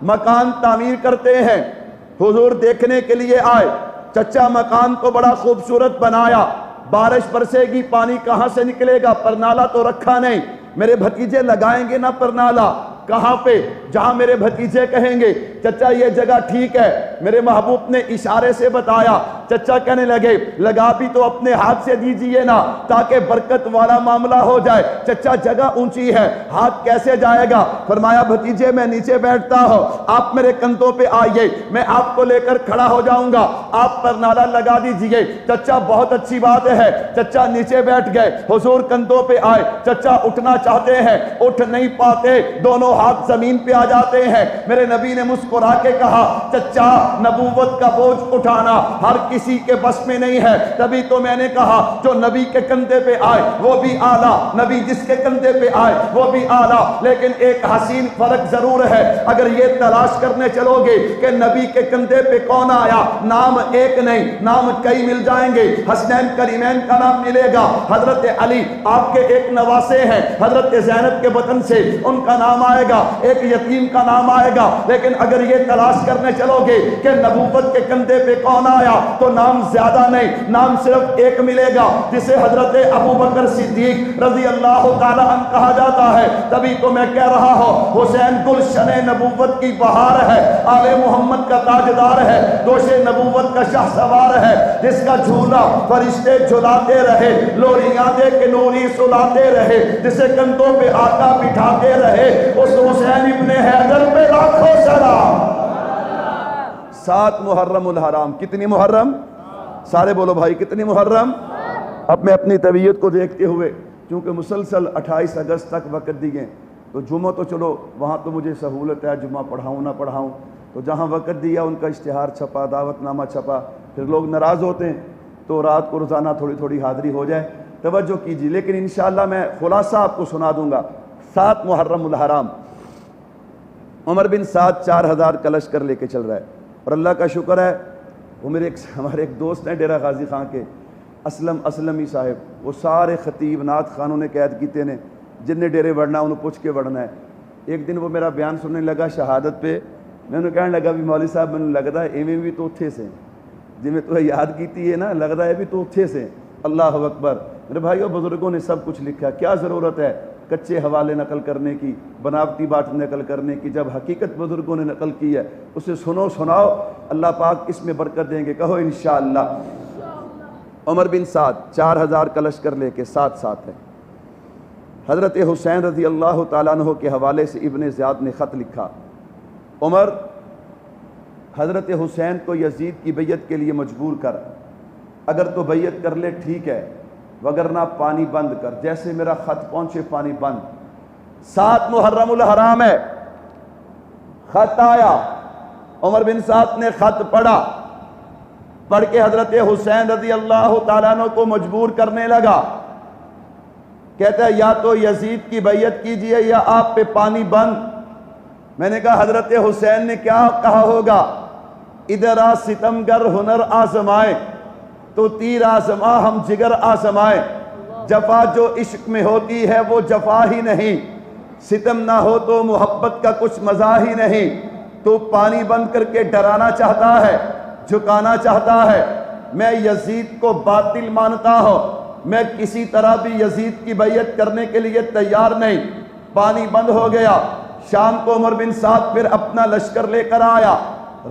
مکان تعمیر کرتے ہیں، حضور دیکھنے کے لیے آئے، چچا مکان کو بڑا خوبصورت بنایا، بارش برسے گی پانی کہاں سے نکلے گا؟ پرنالا تو رکھا نہیں، میرے بھتیجے لگائیں گے نا پرنالا، کہاں پہ؟ جہاں میرے بھتیجے کہیں گے چچا یہ جگہ ٹھیک ہے۔ میرے محبوب نے اشارے سے بتایا، چچا کہنے لگے لگا بھی تو اپنے ہاتھ سے دیجئے نا تاکہ برکت والا معاملہ ہو جائے۔ چچا جگہ اونچی ہے، ہاتھ کیسے جائے گا؟ فرمایا بھتیجے میں نیچے بیٹھتا ہوں، آپ میرے کندھوں پہ آئیے، میں آپ کو لے کر کھڑا ہو جاؤں گا، آپ پر نالا لگا دیجئے۔ چچا بہت اچھی بات ہے، چچا نیچے بیٹھ گئے، حضور کندھوں پہ آئے، چچا اٹھنا چاہتے ہیں، اٹھ نہیں پاتے، دونوں ہاتھ زمین پہ آ جاتے ہیں۔ میرے نبی نے مسکرا کے کہا چچا نبوت کا بوجھ اٹھانا ہر کسی کے بس میں نہیں ہے، تبھی تو میں نے کہا جو نبی کے کندھے پہ آئے وہ بھی اعلیٰ، نبی جس کے کندھے پہ آئے وہ بھی اعلیٰ۔ لیکن ایک حسین فرق ضرور ہے، اگر یہ تلاش کرنے چلو گے کہ نبی کے کندھے پہ کون آیا، نام ایک نہیں نام کئی مل جائیں گے۔ حسنین کریمین کا نام ملے گا، حضرت علی آپ کے ایک نواسے ہیں، حضرت زینب کے بطن سے ان کا نام آئے گا، ایک یتیم کا نام آئے گا۔ لیکن اگر یہ تلاش کرنے چلو گے کہ نبوت کے کندھے پہ کون آیا تو نام زیادہ نہیں، نام صرف ایک ملے گا جسے حضرت ابو بکر صدیق رضی اللہ تعالی عنہ کہا جاتا ہے۔ تبھی تو میں کہہ رہا ہوں حسین گلشن نبوت کی بہار ہے، آل محمد کا تاجدار ہے، دوش نبوت کا شاہ سوار ہے، جس کا جھولا فرشتے جھلاتے رہے، لوریاں دے کے نوری سلاتے رہے، جسے کندھوں پہ آقا بٹھاتے رہے، اس حسین ابن حیدر پہ لاکھوں سلام۔ 7 محرم الحرام، کتنی محرم؟ سارے بولو بھائی کتنی محرم؟ اب میں اپنی طبیعت کو دیکھتے ہوئے چونکہ مسلسل 28 اگست تک وقت دیے، تو جمعہ تو چلو وہاں تو مجھے سہولت ہے، جمعہ پڑھاؤں نہ پڑھاؤں، تو جہاں وقت دیا ان کا اشتہار چھپا، دعوت نامہ چھپا، پھر لوگ ناراض ہوتے ہیں تو رات کو روزانہ تھوڑی تھوڑی حاضری ہو جائے، توجہ کیجیے۔ لیکن انشاءاللہ میں خلاصہ آپ کو سنا دوں گا۔ 7 محرم الحرام عمر بن سعد 4000 کا لشکر لے کے چل رہا ہے، اور اللہ کا شکر ہے وہ ہمارے ایک دوست ہیں ڈیرہ غازی خان کے، اسلمی صاحب، وہ سارے خطیب نعت خانوں نے قید کیتے نے، جن نے ڈیرے وڑنا انہوں پوچھ کے وڑنا ہے۔ ایک دن وہ میرا بیان سننے لگا شہادت پہ، میں انہوں کہنے لگا بھی مولوی صاحب میں لگتا ہے ایویں بھی تو اتھے سے جی میں تو یاد کیتی ہے نا، لگتا ہے بھی تو اتھے سے۔ اللہ اکبر۔ میرے بھائیو بزرگوں نے سب کچھ لکھا، کیا ضرورت ہے کچے حوالے نقل کرنے کی، بناوٹی بات نقل کرنے کی، جب حقیقت بزرگوں نے نقل کی ہے اسے سنو سناؤ، اللہ پاک اس میں برکت دیں گے، کہو انشاءاللہ۔ عمر بن سعد 4000 کا لشکر لے کے ساتھ ہے۔ حضرت حسین رضی اللہ تعالیٰ عنہ کے حوالے سے ابن زیاد نے خط لکھا، عمر حضرت حسین کو یزید کی بیعت کے لیے مجبور کر، اگر تو بیعت کر لے ٹھیک ہے، وگرنہ پانی بند کر، جیسے میرا خط پہنچے پانی بند۔ 7 محرم الحرام ہے، خط آیا، عمر بن سعد نے خط پڑھا، پڑھ کے حضرت حسین رضی اللہ تعالیٰ عنہ کو مجبور کرنے لگا، کہتا ہے یا تو یزید کی بیعت کیجئے یا آپ پہ پانی بند۔ میں نے کہا حضرت حسین نے کیا کہا ہوگا، ادھر آ ستمگر ہنر آزمائے تو تیر آزما ہم جگر آزمائے، جفا جو عشق میں ہوتی ہے وہ جفا ہی نہیں، ستم نہ ہو تو محبت کا کچھ مزہ ہی نہیں، تو پانی بند کر کے ڈرانا چاہتا ہے، جھکانا چاہتا ہے، میں یزید کو باطل مانتا ہوں، میں کسی طرح بھی یزید کی بیعت کرنے کے لیے تیار نہیں۔ پانی بند ہو گیا۔ شام کو عمر بن سعد پھر اپنا لشکر لے کر آیا،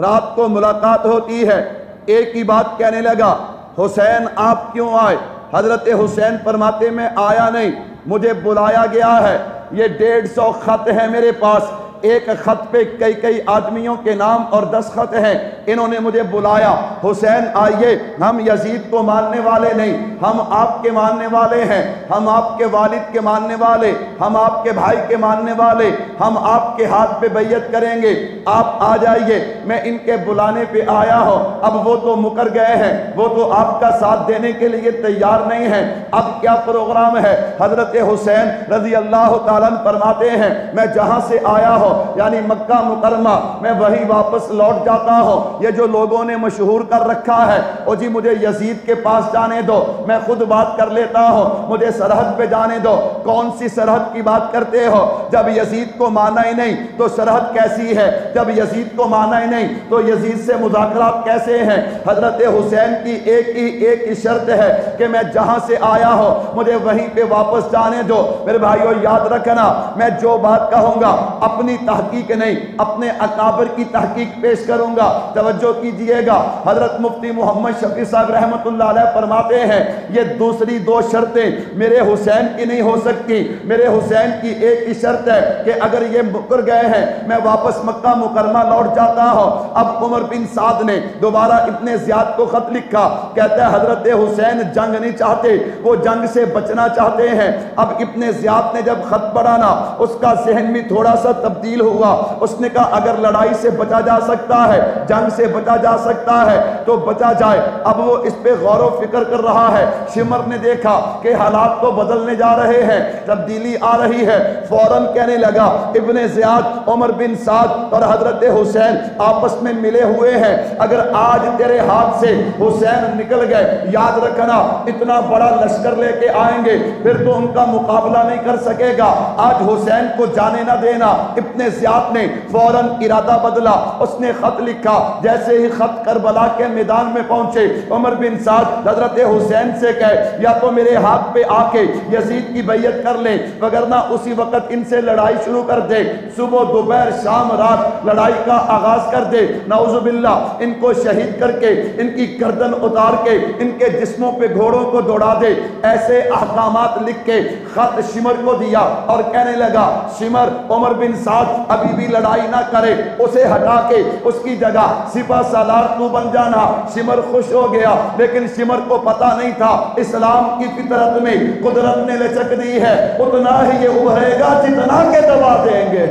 رات کو ملاقات ہوتی ہے، ایک ہی بات کہنے لگا، حسین آپ کیوں آئے؟ حضرت حسین فرماتے میں آیا نہیں، مجھے بلایا گیا ہے، یہ 150 خط ہیں میرے پاس، ایک خط پہ کئی آدمیوں کے نام اور دستخط ہیں، انہوں نے مجھے بلایا، حسین آئیے، ہم یزید کو ماننے والے نہیں، ہم آپ کے ماننے والے ہیں، ہم آپ کے والد کے ماننے والے، ہم آپ کے بھائی کے ماننے والے، ہم آپ کے ہاتھ پہ بیعت کریں گے، آپ آ جائیے، میں ان کے بلانے پہ آیا ہوں۔ اب وہ تو مکر گئے ہیں، وہ تو آپ کا ساتھ دینے کے لیے تیار نہیں ہیں، اب کیا پروگرام ہے؟ حضرت حسین رضی اللہ تعالیٰ فرماتے ہیں میں جہاں سے آیا ہوں یعنی مکہ مکرمہ، میں وہی واپس لوٹ جاتا ہوں۔ یہ جو لوگوں نے مشہور کر رکھا ہے او جی مجھے یزید کے پاس جانے دو، میں خود بات کر لیتا ہوں، مجھے سرحد پہ جانے دو۔ کون سی سرحد کی بات کرتے ہو؟ جب یزید کو مانا ہی نہیں تو سرحد کیسی ہے؟ جب یزید کو مانا ہی نہیں تو یزید سے مذاکرات کیسے ہیں؟ حضرت حسین کی ایک ہی شرط ہے کہ میں جہاں سے آیا ہوں مجھے وہیں پہ واپس جانے دو۔ میرے بھائیو یاد رکھنا، میں جو بات کہوں گا اپنی تحقیق نہیں، اپنے اکابر کی تحقیق پیش کروں گا۔ توجہ کیجئے گا، حضرت مفتی محمد شفیع صاحب رحمۃ اللہ علیہ فرماتے ہیں یہ دوسری 2 شرطیں میرے حسین کی نہیں ہو سکتی، میرے حسین کی ایک ہی شرط ہے کہ اگر یہ مکر گئے ہیں میں واپس مکہ مکرمہ لوٹ جاتا ہوں۔ اب عمر بن سعد نے دوبارہ ابن زیاد کو خط لکھا، کہتا ہے حضرت حسین جنگ نہیں چاہتے، وہ جنگ سے بچنا چاہتے ہیں۔ اب ابن زیاد نے جب خط پڑھا نا اس کا ذہن بھی تھوڑا سا تبدیل ہوا، اس نے کہا اگر لڑائی سے بچا جا سکتا ہے، جنگ سے بچا جا سکتا ہے تو بچا جائے۔ اب وہ اس پہ غور و فکر کر رہا ہے۔ شمر نے دیکھا کہ حالات تو بدلنے جا رہے ہیں، تبدیلی آ رہی ہے، فوراً کہنے لگا ابن زیاد عمر بن سعد اور حضرت حسین آپس میں ملے ہوئے ہیں، اگر آج تیرے ہاتھ سے حسین نکل گئے یاد رکھنا اتنا بڑا لشکر لے کے آئیں گے پھر تو ان کا مقابلہ نہیں کر سکے گا، آج حسین کو جانے نہ دینا۔ ابن زیاد نے فوراً ارادہ بدلا، اس نے خط لکھا، جیسے ہی خط کربلا کے میدان میں پہنچے عمر بن سعد حضرت حسین سے کہے یا تو میرے ہاتھ پہ آ کے یزید کی بیعت کر لیں وگرنہ اسی وقت ان سے لڑائی شروع کر دے، صبح دوپہر شام رات لڑائی کا آغاز کر دے، نعوذ باللہ ان کو شہید کر کے ان کی گردن اتار کے ان کے جسموں پہ گھوڑوں کو دوڑا دے۔ ایسے احکامات لکھ کے خط شمر کو دیا اور کہنے لگا شمر عمر بن سعد ابھی بھی لڑائی نہ کرے، اسے ہٹا کے اس کی جگہ سپہ سالار تو بن جانا۔ شمر خوش ہو گیا، لیکن شمر کو پتا نہیں تھا اسلام کی فطرت میں قدرت نے لچک دی ہے، اتنا ہی یہ ابھرے گا جتنا کہ دبا دیں گے۔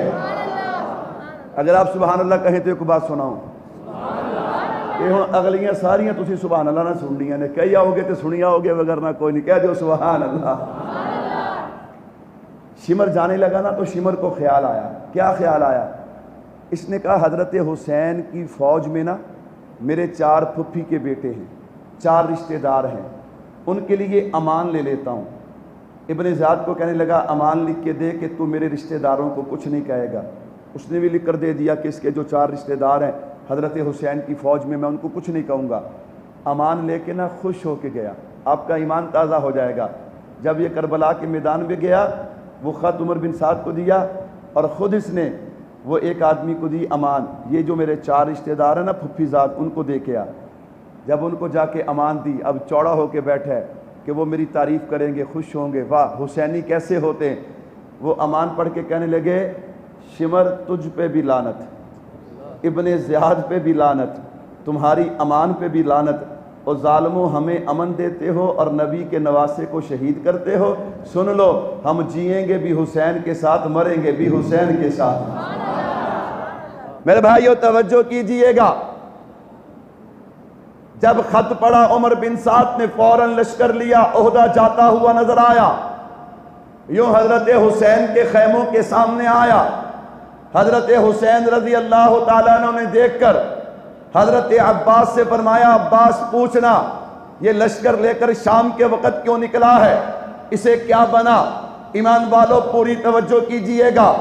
اگر آپ سبحان اللہ کہیں تو ایک بات سناؤں، یہ ہوں اگلیاں ساریاں تسی سبحان اللہ نہ سننیاں نے، کہی آؤ گے تو سنیا ہوگے، وگرنہ کوئی نہیں، کہہ دیو سبحان اللہ۔ شمر جانے لگا نا تو شمر کو خیال آیا، کیا خیال آیا؟ اس نے کہا حضرت حسین کی فوج میں نا میرے 4 پھپھی کے بیٹے ہیں، 4 رشتہ دار ہیں، ان کے لیے امان لے لیتا ہوں۔ ابن زیاد کو کہنے لگا امان لکھ کے دے کہ تو میرے رشتہ داروں کو کچھ نہیں کہے گا۔ اس نے بھی لکھ کر دے دیا کہ اس کے جو 4 رشتہ دار ہیں حضرت حسین کی فوج میں ان کو کچھ نہیں کہوں گا۔ امان لے کے نا خوش ہو کے گیا، آپ کا ایمان تازہ ہو جائے گا۔ جب یہ کربلا کے میدان میں گیا، وہ خط عمر بن سعد کو دیا اور خود اس نے وہ ایک آدمی کو دی امان، یہ جو میرے 4 رشتہ دار ہیں نا پھپھی زاد، ان کو دے کے آ۔ جب ان کو جا کے امان دی، اب چوڑا ہو کے بیٹھا ہے کہ وہ میری تعریف کریں گے، خوش ہوں گے، واہ حسینی کیسے ہوتے ہیں۔ وہ امان پڑھ کے کہنے لگے شمر تجھ پہ بھی لعنت، ابن زیاد پہ بھی لعنت، تمہاری امان پہ بھی لعنت، اور ظالموں ہمیں امن دیتے ہو اور نبی کے نواسے کو شہید کرتے ہو۔ سن لو، ہم جئیں گے بھی حسین کے ساتھ، مریں گے بھی حسین کے ساتھ۔ میرے بھائیو توجہ کیجئے گا، جب خط پڑا عمر بن سعد نے فوراً لشکر لیا، عہدہ جاتا ہوا نظر آیا، یوں حضرت حسین کے خیموں کے سامنے آیا۔ حضرت حسین رضی اللہ تعالیٰ عنہ نے دیکھ کر حضرت عباس سے فرمایا عباس پوچھنا یہ لشکر لے کر شام کے وقت کیوں نکلا ہے، اسے کیا بنا؟ ایمان والو پوری توجہ کیجئے گا۔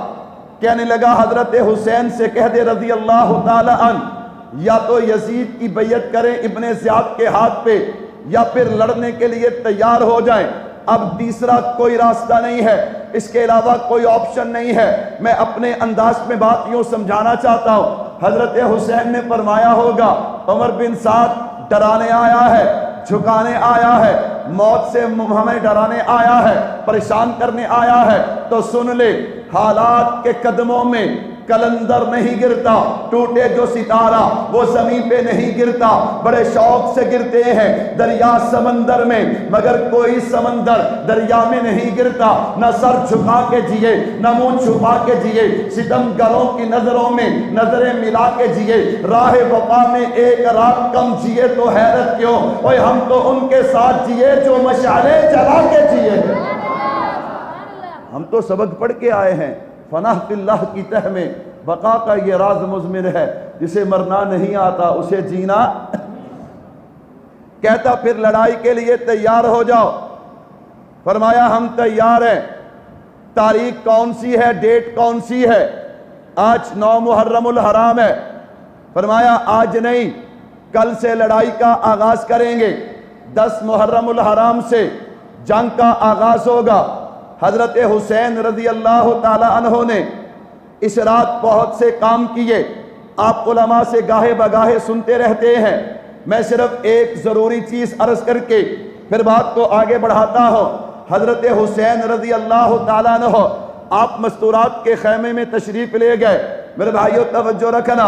کہنے لگا حضرت حسین سے کہہ دے رضی اللہ تعالی عنہ، یا تو یزید کی بیعت کریں ابن زیاد کے ہاتھ پہ، یا پھر لڑنے کے لیے تیار ہو جائیں، اب تیسرا کوئی راستہ نہیں ہے، اس کے علاوہ کوئی آپشن نہیں ہے۔ میں اپنے انداز میں بات یوں سمجھانا چاہتا ہوں، حضرت حسین نے فرمایا ہوگا عمر بن سعد ڈرانے آیا ہے، جھکانے آیا ہے، موت سے ہمیں ڈرانے آیا ہے، پریشان کرنے آیا ہے، تو سن لے حالات کے قدموں میں کلندر نہیں گرتا، ٹوٹے جو ستارہ وہ زمین پہ نہیں گرتا، بڑے شوق سے گرتے ہیں دریا سمندر میں، مگر کوئی سمندر دریا میں نہیں گرتا۔ نہ سر جھکا کے جیے، نہ منہ چھپا کے جیے، ستم گروں کی نظروں میں نظریں ملا کے جیے، راہ وفا میں ایک رات کم جیے تو حیرت کیوں، اوے ہم تو ان کے ساتھ جیے جو مشعلیں جلا کے جیے۔ ہم تو سبق پڑھ کے آئے ہیں، فناہ فی اللہ کی تہ میں بقا کا یہ راز مضمر ہے، جسے مرنا نہیں آتا اسے جینا۔ کہتا پھر لڑائی کے لیے تیار ہو جاؤ، فرمایا ہم تیار ہیں۔ تاریخ کون سی ہے، ڈیٹ کون سی ہے؟ آج 9 محرم الحرام ہے۔ فرمایا آج نہیں، کل سے لڑائی کا آغاز کریں گے، 10 محرم الحرام سے جنگ کا آغاز ہوگا۔ حضرت حسین رضی اللہ تعالی عنہ نے اس رات بہت سے کام کیے، آپ علماء سے گاہے بگاہے سنتے رہتے ہیں، میں صرف ایک ضروری چیز عرض کر کے پھر بات کو آگے بڑھاتا ہوں۔ حضرت حسین رضی اللہ تعالیٰ عنہ آپ مستورات کے خیمے میں تشریف لے گئے۔ میرے بھائیو توجہ رکھنا،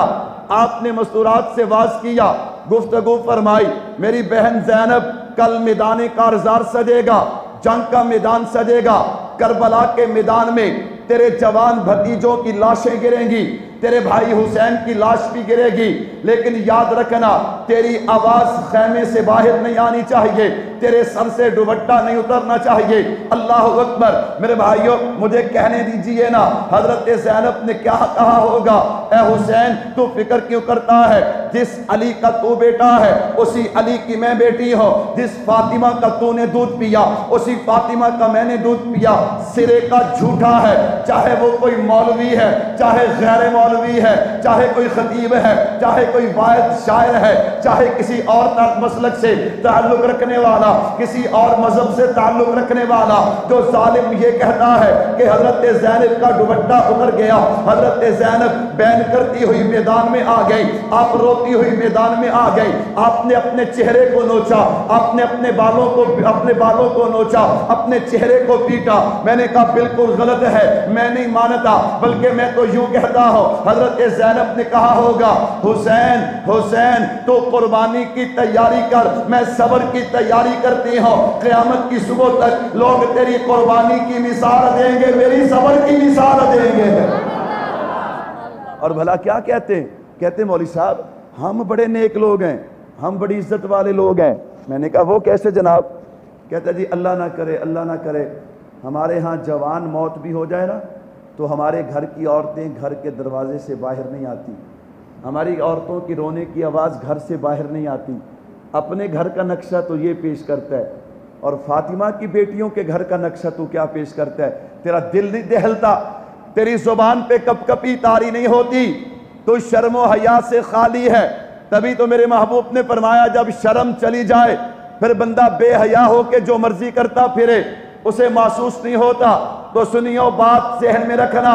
آپ نے مستورات سے واز کیا، گفتگو فرمائی، میری بہن زینب کل میدان کارزار سجے گا، جنگ کا میدان سجے گا، کربلا کے میدان میں تیرے جوان بھتیجوں کی لاشیں گریں گی، تیرے بھائی حسین کی لاش بھی گرے گی، لیکن یاد رکھنا تیری آواز خیمے سے باہر نہیں آنی چاہیے، تیرے سر سے دوپٹہ نہیں اترنا چاہیے۔ اللہ اکبر۔ میرے بھائیوں مجھے کہنے دیجئے نا حضرت زینب نے کیا کہا ہوگا، اے حسین تو فکر کیوں کرتا ہے، جس علی کا تو بیٹا ہے اسی علی کی میں بیٹی ہوں، جس فاطمہ کا تو نے دودھ پیا اسی فاطمہ کا میں نے دودھ پیا۔ سرے کا جھوٹا ہے، چاہے وہ کوئی مولوی ہے چاہے غیر مولوی مولوی ہے، چاہے کوئی خطیب ہے، چاہے کوئی واعظ شاعر ہے، چاہے کسی اور مسلک سے تعلق رکھنے والا، کسی اور مذہب سے تعلق رکھنے والا، جو ظالم یہ کہتا ہے کہ حضرت زینب کا دوپٹہ اتر گیا، حضرت زینب بین کرتی ہوئی میدان میں آ گئی، آپ روتی ہوئی میدان میں آ گئی، آپ نے اپنے چہرے کو نوچا، آپ نے اپنے بالوں کو نوچا، اپنے چہرے کو پیٹا۔ میں نے کہا بالکل غلط ہے، میں نہیں مانتا، بلکہ میں تو یوں کہتا ہوں حضرت زینب نے کہا ہوگا حسین حسین تو قربانی کی تیاری کر، میں صبر کی تیاری کرتی ہوں، قیامت کی صبح تک لوگ تیری قربانی کی مثال دیں گے، میری صبر کی مثال دیں گے۔ اور بھلا کیا کہتے ہیں؟ کہتے ہیں مولوی صاحب ہم بڑے نیک لوگ ہیں، ہم بڑی عزت والے لوگ ہیں۔ میں نے کہا وہ کیسے جناب؟ کہتا جی اللہ نہ کرے اللہ نہ کرے ہمارے ہاں جوان موت بھی ہو جائے نا تو ہمارے گھر کی عورتیں گھر کے دروازے سے باہر نہیں آتی، ہماری عورتوں کی رونے کی آواز گھر سے باہر نہیں آتی، اپنے گھر کا نقشہ تو یہ پیش کرتا ہے، اور فاطمہ کی بیٹیوں کے گھر کا نقشہ تو کیا پیش کرتا ہے؟ تیرا دل نہیں دہلتا، تیری زبان پہ کپ کپی طاری نہیں ہوتی، تو شرم و حیا سے خالی ہے۔ تبھی تو میرے محبوب نے فرمایا جب شرم چلی جائے پھر بندہ بے حیا ہو کے جو مرضی کرتا پھرے، اسے محسوس نہیں ہوتا۔ تو سنیو بات ذہن میں رکھنا،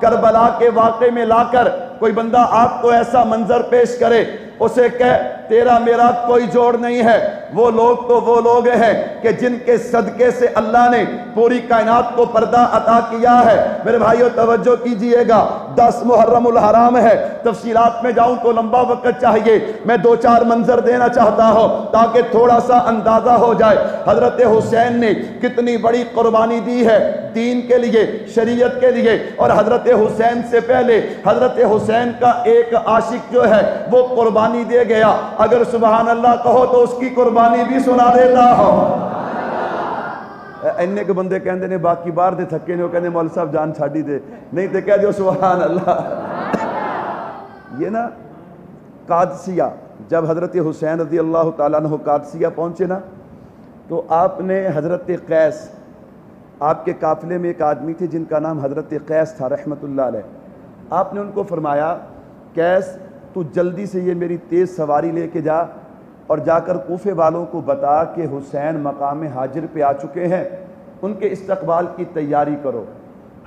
کربلا کے واقعے میں لا کر کوئی بندہ آپ کو ایسا منظر پیش کرے، اسے کہ تیرا میرا کوئی جوڑ نہیں ہے، وہ لوگ تو وہ لوگ ہیں کہ جن کے صدقے سے اللہ نے پوری کائنات کو پردہ عطا کیا ہے۔ میرے بھائیو توجہ کیجئے گا، 10 محرم الحرام ہے، تفصیلات میں جاؤں تو لمبا وقت چاہیے، میں 2-4 منظر دینا چاہتا ہوں تاکہ تھوڑا سا اندازہ ہو جائے حضرت حسین نے کتنی بڑی قربانی دی ہے دین کے لیے، شریعت کے لیے۔ اور حضرت حسین سے پہلے حضرت حسین کا ایک عاشق جو ہے وہ قربانی دے گیا، اگر سبحان اللہ کہو تو اس کی قربانی بھی سنا دیتا ہوں۔ اننے کے بندے کہندے نے باقی بار دے تھکے نے، وہ کہندے مولا صاحب جان چھاڑی دے، نہیں تے کہہ دیو سبحان اللہ۔ یہ نا قادسیہ، جب حضرت حسین رضی اللہ تعالیٰ عنہ قادسیہ پہنچے نا تو آپ نے حضرت قیس، آپ کے قافلے میں ایک آدمی تھے جن کا نام حضرت قیس تھا رحمت اللہ علیہ، آپ نے ان کو فرمایا قیس تو جلدی سے یہ میری تیز سواری لے کے جا اور جا کر کوفے والوں کو بتا کہ حسین مقام ہاجر پہ آ چکے ہیں، ان کے استقبال کی تیاری کرو۔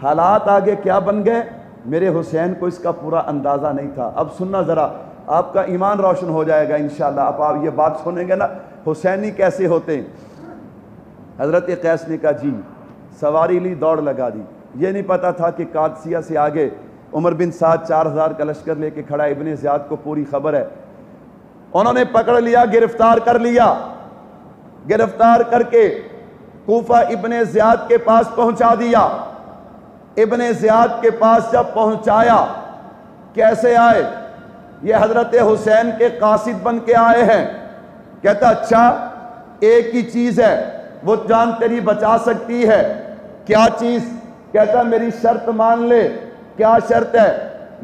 حالات آگے کیا بن گئے میرے حسین کو اس کا پورا اندازہ نہیں تھا۔ اب سننا ذرا، آپ کا ایمان روشن ہو جائے گا انشاءاللہ۔ اب آپ یہ بات سنیں گے نا حسینی کیسے ہوتے ہیں۔ حضرت قیس نے کہا جی، سواری لی، دوڑ لگا دی۔ یہ نہیں پتا تھا کہ قادسیہ سے آگے عمر بن سعد 4000 کا لشکر لے کے کھڑا، ابن زیاد کو پوری خبر ہے۔ انہوں نے پکڑ لیا، گرفتار کر لیا، گرفتار کر کے کوفہ ابن زیاد کے پاس پہنچا دیا۔ ابن زیاد کے پاس جب پہنچایا، کیسے آئے؟ یہ حضرت حسین کے قاصد بن کے آئے ہیں۔ کہتا اچھا ایک ہی چیز ہے وہ جان تیری بچا سکتی ہے، کیا چیز؟ کہتا میری شرط مان لے۔ کیا شرط ہے؟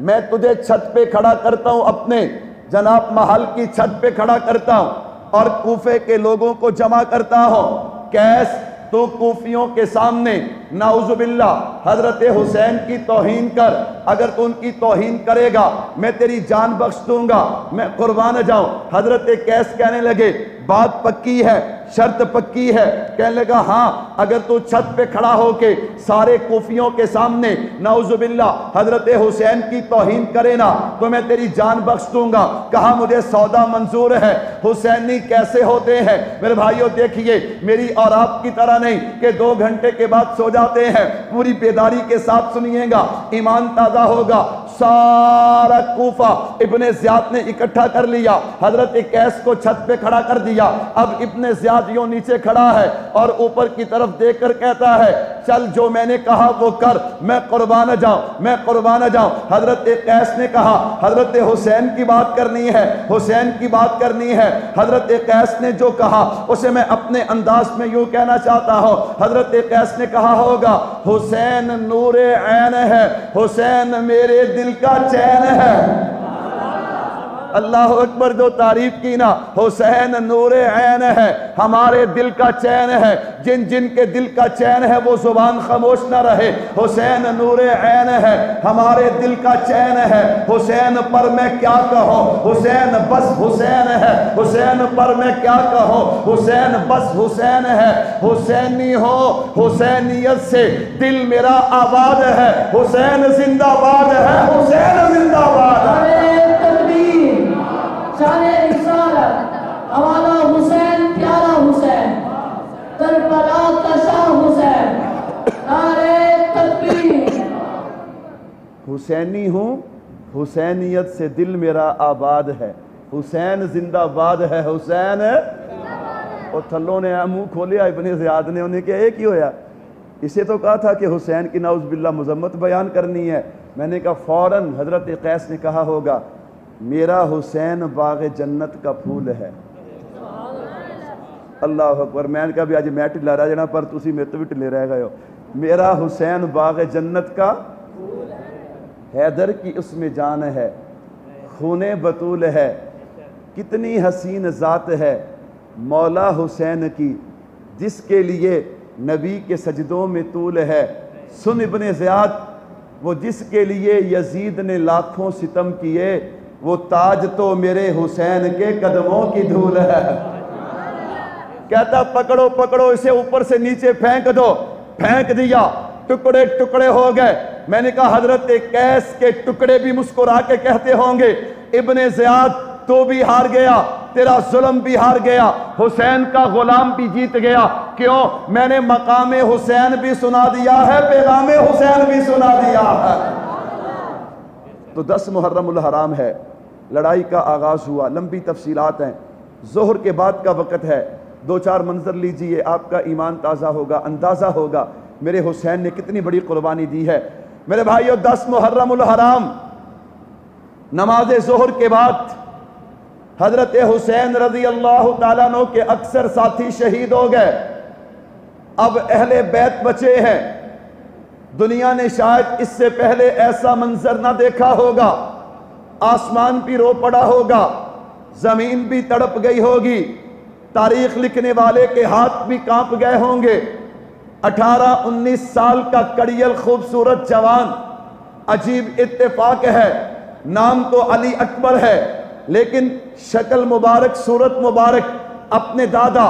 میں تجھے چھت پہ کھڑا کرتا ہوں، اپنے جناب محل کی چھت پہ کھڑا کرتا ہوں اور کوفے کے لوگوں کو جمع کرتا ہوں۔ کیس تو کوفیوں کے سامنے نعوذ باللہ حضرت حسین کی توہین کر، اگر تو ان کی توہین کرے گا میں تیری جان بخش دوں گا، میں قربان جاؤں۔ حضرت قیس کہنے لگے بات پکی ہے، شرط پکی ہے۔ کہنے لگا ہاں اگر تو چھت پہ کھڑا ہو کے سارے کوفیوں کے سامنے نعوذ باللہ حضرت حسین کی توہین کرے نا تو میں تیری جان بخش دوں گا۔ کہا مجھے سودا منظور ہے۔ حسینی کیسے ہوتے ہیں میرے بھائیوں؟ دیکھیے میری اور آپ کی طرح نہیں کہ 2 گھنٹے کے بعد سو جاتے ہیں، پوری بیداری کے ساتھ سنیے گا، ایمان تازہ ہوگا۔ سارا کوفہ ابن زیاد نے اکٹھا کر لیا، حضرت قیس کو چھت پہ کھڑا کر دیا۔ اب ابن زیاد یوں نیچے کھڑا ہے اور اوپر کی طرف دیکھ کر کہتا ہے چل جو میں نے کہا وہ کر، میں قربان جاؤں، میں قربان جاؤں۔ حضرت قیس نے کہا حضرت حسین کی بات کرنی ہے، حسین کی بات کرنی ہے۔ حضرت قیس نے جو کہا اسے میں اپنے انداز میں یوں کہنا چاہتا ہوں۔ حضرت قیس نے کہا ہوگا حسین نور عین ہے، حسین میرے دل کا چین ہے۔ اللہ اکبر، جو تعریف کی نا، حسین نور عین ہے، ہمارے دل کا چین ہے، جن جن کے دل کا چین ہے وہ زبان خاموش نہ رہے۔ حسین نور عین ہے، ہمارے دل کا چین ہے، حسین پر میں کیا کہوں، حسین بس حسین ہے، حسین پر میں کیا کہوں، حسین بس حسین ہے۔ حسینی ہو، حسینیت سے دل میرا آباد ہے، حسین زندہ باد ہے، حسین زندہ باد ہے۔ شان رسالت ہمارا حسین، پیارا حسین، کربلا کا شاہ حسین، نعرہ تکبیر۔ حسینی ہوں، حسینیت سے دل میرا آباد ہے، حسین زندہ باد ہے، حسین۔ اور تھلوں نے منہ کھولیا ابن زیاد نے، انہیں کہا ایک ہی ہویا، اسے تو کہا تھا کہ حسین کی نعوذ باللہ مذمت بیان کرنی ہے۔ میں نے کہا فوراً حضرت قیس نے کہا ہوگا میرا حسین باغ جنت کا پھول ہے۔ اللہ اکبر۔ میں نے کہا بھی آج میں ٹھلا رہا جنا، پر تسی میرے تو بھی ٹھلے رہ گئے ہو۔ میرا حسین باغ جنت کا حیدر کی اس میں جان ہے، خون بطول ہے، کتنی حسین ذات ہے مولا حسین کی، جس کے لیے نبی کے سجدوں میں طول ہے۔ سن ابن زیاد، وہ جس کے لیے یزید نے لاکھوں ستم کیے، وہ تاج تو میرے حسین کے قدموں کی دھول ہے۔ کہتا پکڑو پکڑو اسے، اوپر سے نیچے پھینک دو، پھینک دیا، ٹکڑے ٹکڑے ہو گئے۔ میں نے کہا حضرت قیس کے ٹکڑے بھی مسکرا کے کہتے ہوں گے ابن زیاد تو بھی ہار گیا، تیرا ظلم بھی ہار گیا، حسین کا غلام بھی جیت گیا۔ کیوں؟ میں نے مقام حسین بھی سنا دیا ہے، پیغام حسین بھی سنا دیا ہے۔ تو 10 محرم الحرام ہے، لڑائی کا آغاز ہوا، لمبی تفصیلات ہیں، ظہر کے بعد کا وقت ہے۔ 2-4 منظر لیجئے، آپ کا ایمان تازہ ہوگا، اندازہ ہوگا میرے حسین نے کتنی بڑی قربانی دی ہے۔ میرے بھائیو، 10 محرم الحرام، نماز ظہر کے بعد حضرت حسین رضی اللہ تعالیٰ عنہ کے اکثر ساتھی شہید ہو گئے، اب اہل بیت بچے ہیں۔ دنیا نے شاید اس سے پہلے ایسا منظر نہ دیکھا ہوگا، آسمان بھی رو پڑا ہوگا، زمین بھی تڑپ گئی ہوگی، تاریخ لکھنے والے کے ہاتھ بھی کانپ گئے ہوں گے۔ 18-19 سال کا کڑیل خوبصورت جوان، عجیب اتفاق ہے، نام تو علی اکبر ہے لیکن شکل مبارک، صورت مبارک اپنے دادا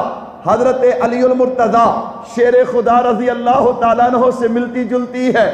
حضرت علی المرتضیٰ شیر خدا رضی اللہ تعالیٰ عنہ سے ملتی جلتی ہے۔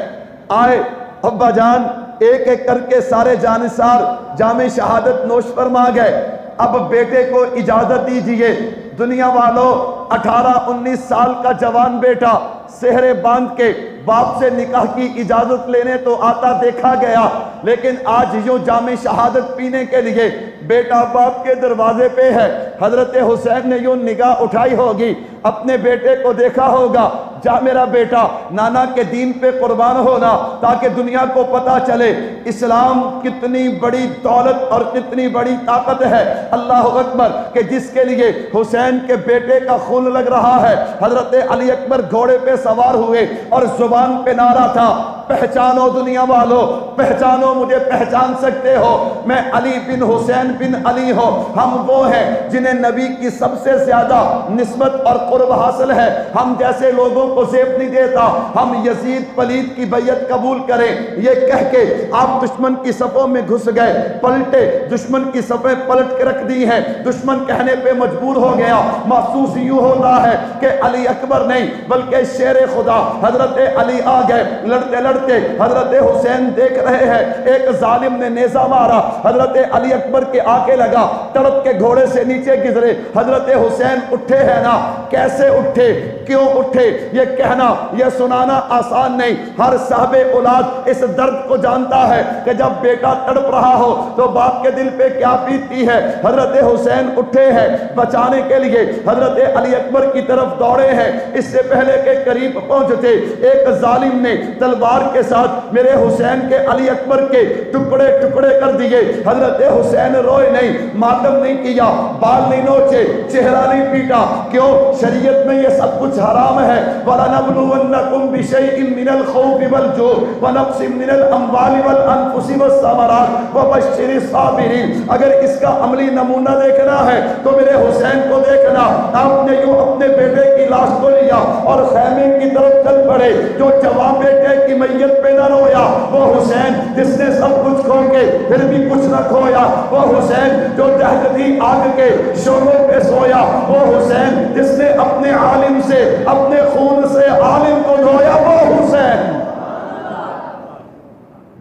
آئے ابا جان، ایک ایک کر کے سارے جانثار جام شہادت نوش فرما گئے۔ اب بیٹے کو اجازت دیجئے۔ دنیا والوں، 18-19 سال کا جوان بیٹا سہرے باندھ کے باپ سے نکاح کی اجازت لینے تو آتا دیکھا گیا، لیکن آج یوں جام شہادت پینے کے لیے بیٹا باپ کے دروازے پہ ہے۔ حضرت حسین نے یوں نگاہ اٹھائی ہوگی، اپنے بیٹے کو دیکھا ہوگا، جا میرا بیٹا نانا کے دین پہ قربان ہونا، تاکہ دنیا کو پتا چلے اسلام کتنی بڑی دولت اور کتنی بڑی طاقت ہے۔ اللہ اکبر، کہ جس کے لیے حسین کے بیٹے کا خون لگ رہا ہے۔ حضرت علی اکبر گھوڑے پہ سوار ہوئے اور زبان پہ نعرہ تھا، پہچانو دنیا والوں، پہچانو، مجھے پہچان سکتے ہو، میں علی بن حسین بن علی ہوں۔ ہم وہ ہیں جنہیں نبی کی سب سے زیادہ نسبت اور قرب حاصل ہے۔ ہم جیسے لوگوں کو زیب نہیں دیتا، ہم یزید پلید کی بیعت قبول کریں، یہ کہہ کے آپ دشمن کی صفوں میں گھس گئے، پلٹے، دشمن کی صفیں پلٹ کے رکھ دی ہیں، دشمن کہنے پہ مجبور ہو گیا۔ محسوس یوں ہوتا ہے کہ علی اکبر نہیں بلکہ شیر خدا حضرت علی آ گئے۔ لڑتے لڑتے حضرت حسین دیکھ رہے ہیں، ایک ظالم نے نیزہ مارا، حضرت علی اکبر کے آگے لگا، تڑپ کے گھوڑے سے نیچے گزرے۔ حضرت حسین اٹھے ہیں نا، کیسے اٹھے، کیوں اٹھے، یہ کہنا یہ سنانا آسان نہیں۔ ہر صاحب اولاد اس درد کو جانتا ہے کہ جب بیٹا تڑپ رہا ہو تو باپ کے دل پہ کیا بیتتی ہے۔ حضرت حسین اٹھے ہیں، بچانے کے لیے حضرت علی اکبر کی طرف دوڑے ہیں۔ اس سے پہلے کہ قریب پہنچتے، ایک ظالم نے تلوار کے ساتھ میرے حسین کے علی اکبر کے ٹکڑے ٹکڑے کر دیے۔ حضرت حسین روئے نہیں، ماتم نہیں کیا، بال نہیں نوچے، چہرہ نہیں پیٹا۔ کیوں؟ شریعت میں یہ سب کچھ حرام ہے۔ وَلَنَبْلُوَنَّكُمْ بِشَيْءٍ مِّنَ الْخَوْفِ وَالْجُوعِ وَنَقْصٍ مِّنَ الْأَمْوَالِ وَالْأَنفُسِ وَالثَّمَرَاتِ وَبَشِّرِ الصَّابِرِينَ۔ اگر اس کا عملی نمونہ دیکھنا ہے تو میرے حسین کو دیکھنا۔ آپ نے یوں اپنے بیٹے کی لاش کو لیا اور خیمے کی طرف چل پڑے۔ جو جوان بیٹے کی میت پہ نہ رویا وہ حسین جس نے سب کچھ کھو کے پھر بھی کچھ نہ کھویا، وہ حسین جو دہکتی آگ کے شعلوں پہ سویا، وہ حسین جس نے اپنے عالم سے اپنے خون سے عالم کو دھویا، وہ حسین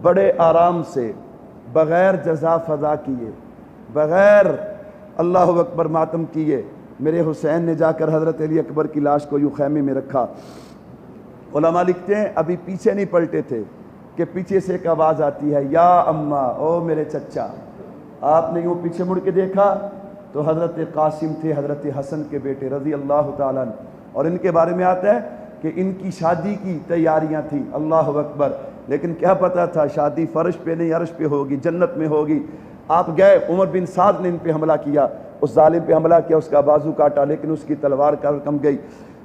بڑے آرام سے بغیر جزا فضا کیے، بغیر اللہ اکبر ماتم کیے، میرے حسین نے جا کر حضرت علی اکبر کی لاش کو یوں خیمے میں رکھا۔ علماء لکھتے ہیں ابھی پیچھے نہیں پلٹے تھے کہ پیچھے سے ایک آواز آتی ہے، یا اماں، او میرے چچا۔ آپ نے یوں پیچھے مڑ کے دیکھا تو حضرت قاسم تھے، حضرت حسن کے بیٹے رضی اللہ تعالیٰ عنہ، اور ان کے بارے میں آتا ہے کہ ان کی شادی کی تیاریاں تھیں، اللہ اکبر، لیکن کیا پتا تھا شادی فرش پہ نہیں عرش پہ ہوگی، جنت میں ہوگی۔ آپ گئے، عمر بن سعد نے ان پہ حملہ کیا، اس ظالم پہ حملہ کیا، اس کا بازو کاٹا، لیکن اس کی تلوار کم گئی۔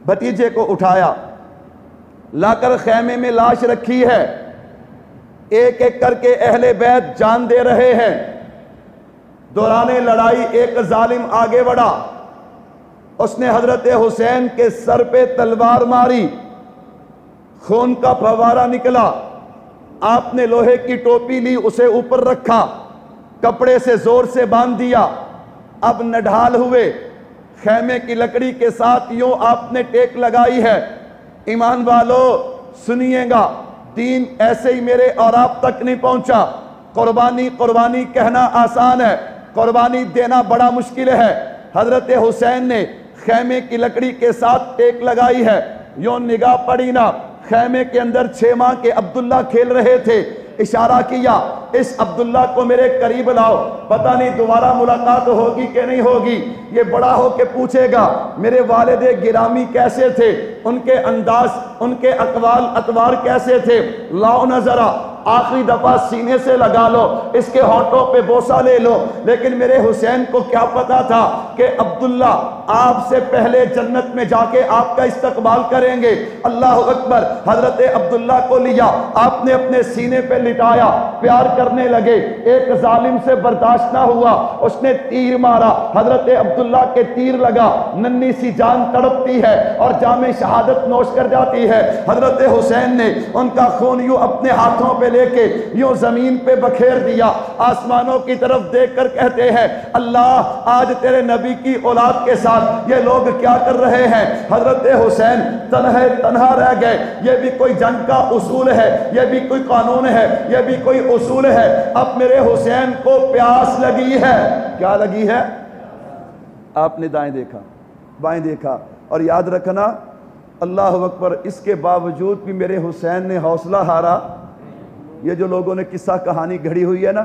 بھتیجے کو اٹھایا، لا کر خیمے میں لاش رکھی ہے، ایک ایک کر کے اہل بیت جان دے رہے ہیں۔ دوران لڑائی ایک ظالم آگے بڑھا، اس نے حضرت حسین کے سر پہ تلوار ماری، خون کا فوارہ نکلا۔ آپ نے لوہے کی ٹوپی لی، اسے اوپر رکھا، کپڑے سے زور سے باندھ دیا۔ اب نڈھال ہوئے، خیمے کی لکڑی کے ساتھ یوں آپ نے ٹیک لگائی ہے۔ ایمان والو سنیے گا، دین ایسے ہی میرے اور آپ تک نہیں پہنچا۔ قربانی قربانی کہنا آسان ہے، قربانی دینا بڑا مشکل ہے۔ حضرت حسین نے خیمے کی لکڑی کے ساتھ ٹیک لگائی ہے، یوں نگاہ پڑی نا، خیمے کے اندر 6 ماہ کے عبداللہ کھیل رہے تھے۔ اشارہ کیا، اس عبداللہ کو میرے قریب لاؤ، پتہ نہیں دوبارہ ملاقات ہوگی کہ نہیں ہوگی۔ یہ بڑا ہو کے پوچھے گا میرے والد گرامی کیسے تھے، ان کے انداز، ان کے اقوال اطوار کیسے تھے، لاؤ نظرہ، آخری دفعہ سینے سے لگا لو، اس کے ہونٹوں پہ بوسہ لے لو۔ لیکن میرے حسین کو کیا پتا تھا کہ عبداللہ آپ سے پہلے جنت میں جا کے آپ کا استقبال کریں گے۔ اللہ اکبر، حضرت عبداللہ کو لیا، آپ نے اپنے سینے پہ لٹایا، پیار کرنے لگے۔ ایک ظالم سے برداشت نہ ہوا، اس نے تیر مارا، حضرت عبداللہ کے تیر لگا، ننھی سی جان تڑپتی ہے اور جام شہادت نوش کر جاتی ہے۔ حضرت حسین نے ان کا خون یوں اپنے ہاتھوں پہ لے کے یوں زمین پہ بکھیر دیا، آسمانوں کی طرف دیکھ کر کہتے ہیں، اللہ آج تیرے نبی کی اولاد کے ساتھ یہ لوگ کیا کر رہے ہیں۔ حضرت حسین تنہا رہ گئے۔ یہ بھی کوئی جنگ کا اصول ہے، یہ بھی کوئی قانون ہے، یہ بھی کوئی اصول ہے۔ اب میرے حسین کو پیاس لگی ہے۔ کیا لگی ہے؟ آپ نے دائیں دیکھا، بائیں دیکھا، اور یاد رکھنا اللہ اکبر، اس کے باوجود بھی میرے حسین نے حوصلہ ہارا۔ یہ جو لوگوں نے قصہ کہانی گھڑی ہوئی ہے نا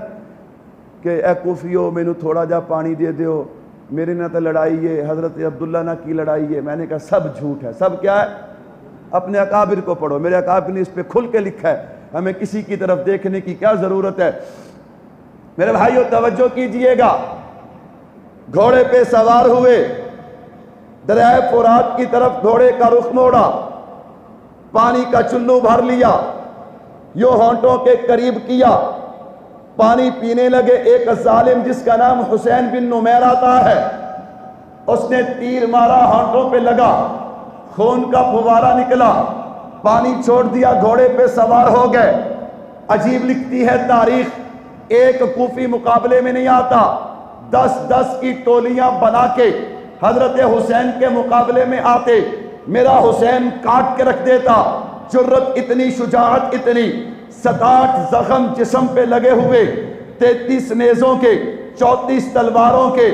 کہ اے کوفیو مینو تھوڑا جا پانی دے دیو، میرے نہ تو لڑائی ہے، حضرت عبداللہ نہ کی لڑائی ہے، میں نے کہا سب جھوٹ ہے۔ سب کیا ہے؟ اپنے اکابر کو پڑھو، میرے اکابر نے اس پہ کھل کے لکھا ہے، ہمیں کسی کی طرف دیکھنے کی کیا ضرورت ہے۔ میرے بھائیو توجہ کیجئے گا، گھوڑے پہ سوار ہوئے، دریائے فرات کی طرف گھوڑے کا رخ موڑا، پانی کا چلو بھر لیا، یوں ہونٹوں کے قریب کیا، پانی پینے لگے۔ ایک ظالم جس کا نام حسین بن نمیر آتا ہے، اس نے تیر مارا، ہونٹوں پہ لگا، خون کا فوارہ نکلا، پانی چھوڑ دیا، گھوڑے پہ سوار ہو گئے۔ عجیب لکھتی ہے تاریخ، ایک کوفی مقابلے میں نہیں آتا، 10 کی ٹولیاں بنا کے حضرت حسین کے مقابلے میں آتے، میرا حسین کاٹ کے رکھ دیتا۔ جرت اتنی، شجاعت اتنی، 67 زخم جسم پہ لگے ہوئے، 33 نیزوں کے، 34 تلواروں کے،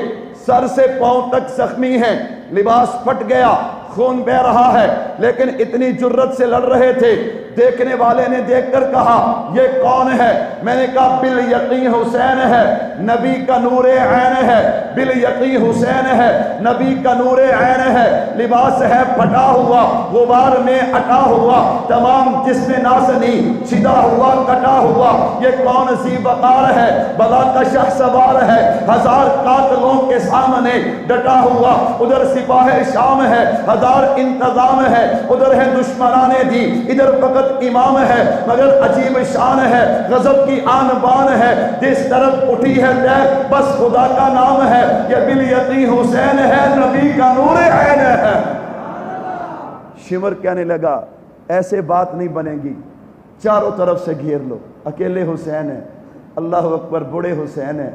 سر سے پاؤں تک زخمی ہیں، لباس پھٹ گیا، خون بہ رہا ہے، لیکن اتنی جرت سے لڑ رہے تھے۔ دیکھنے والے نے دیکھ کر کہا یہ کون ہے؟ میں نے کہا بالیقین حسین ہے، نبی کا نور عین ہے، بالیقین حسین ہے، نبی کا نور عین ہے۔ لباس ہے پھٹا ہوا، غبار میں اٹا ہوا، تمام جسم ناسنی چھدا ہوا کٹا ہوا، یہ کون سی وقار ہے؟ بلا کا شہ سوار ہے، ہزار قاتلوں کے سامنے ڈٹا ہوا۔ ادھر سپاہ شام ہے، ہزار انتظام ہے، ادھر ہے دشمنان دی، ادھر فقط امام ہے، مگر عجیب شان ہے، غضب کی آن بان ہے، جس طرف اٹھی ہے دیکھ بس خدا کا نام ہے، یہ بالیقین حسین ہے، نبی کا نور عین ہے۔ شمر کہنے لگا ایسے بات نہیں بنے گی، چاروں طرف سے گھیر لو، اکیلے حسین ہیں، اللہ اکبر، بوڑھے حسین ہیں،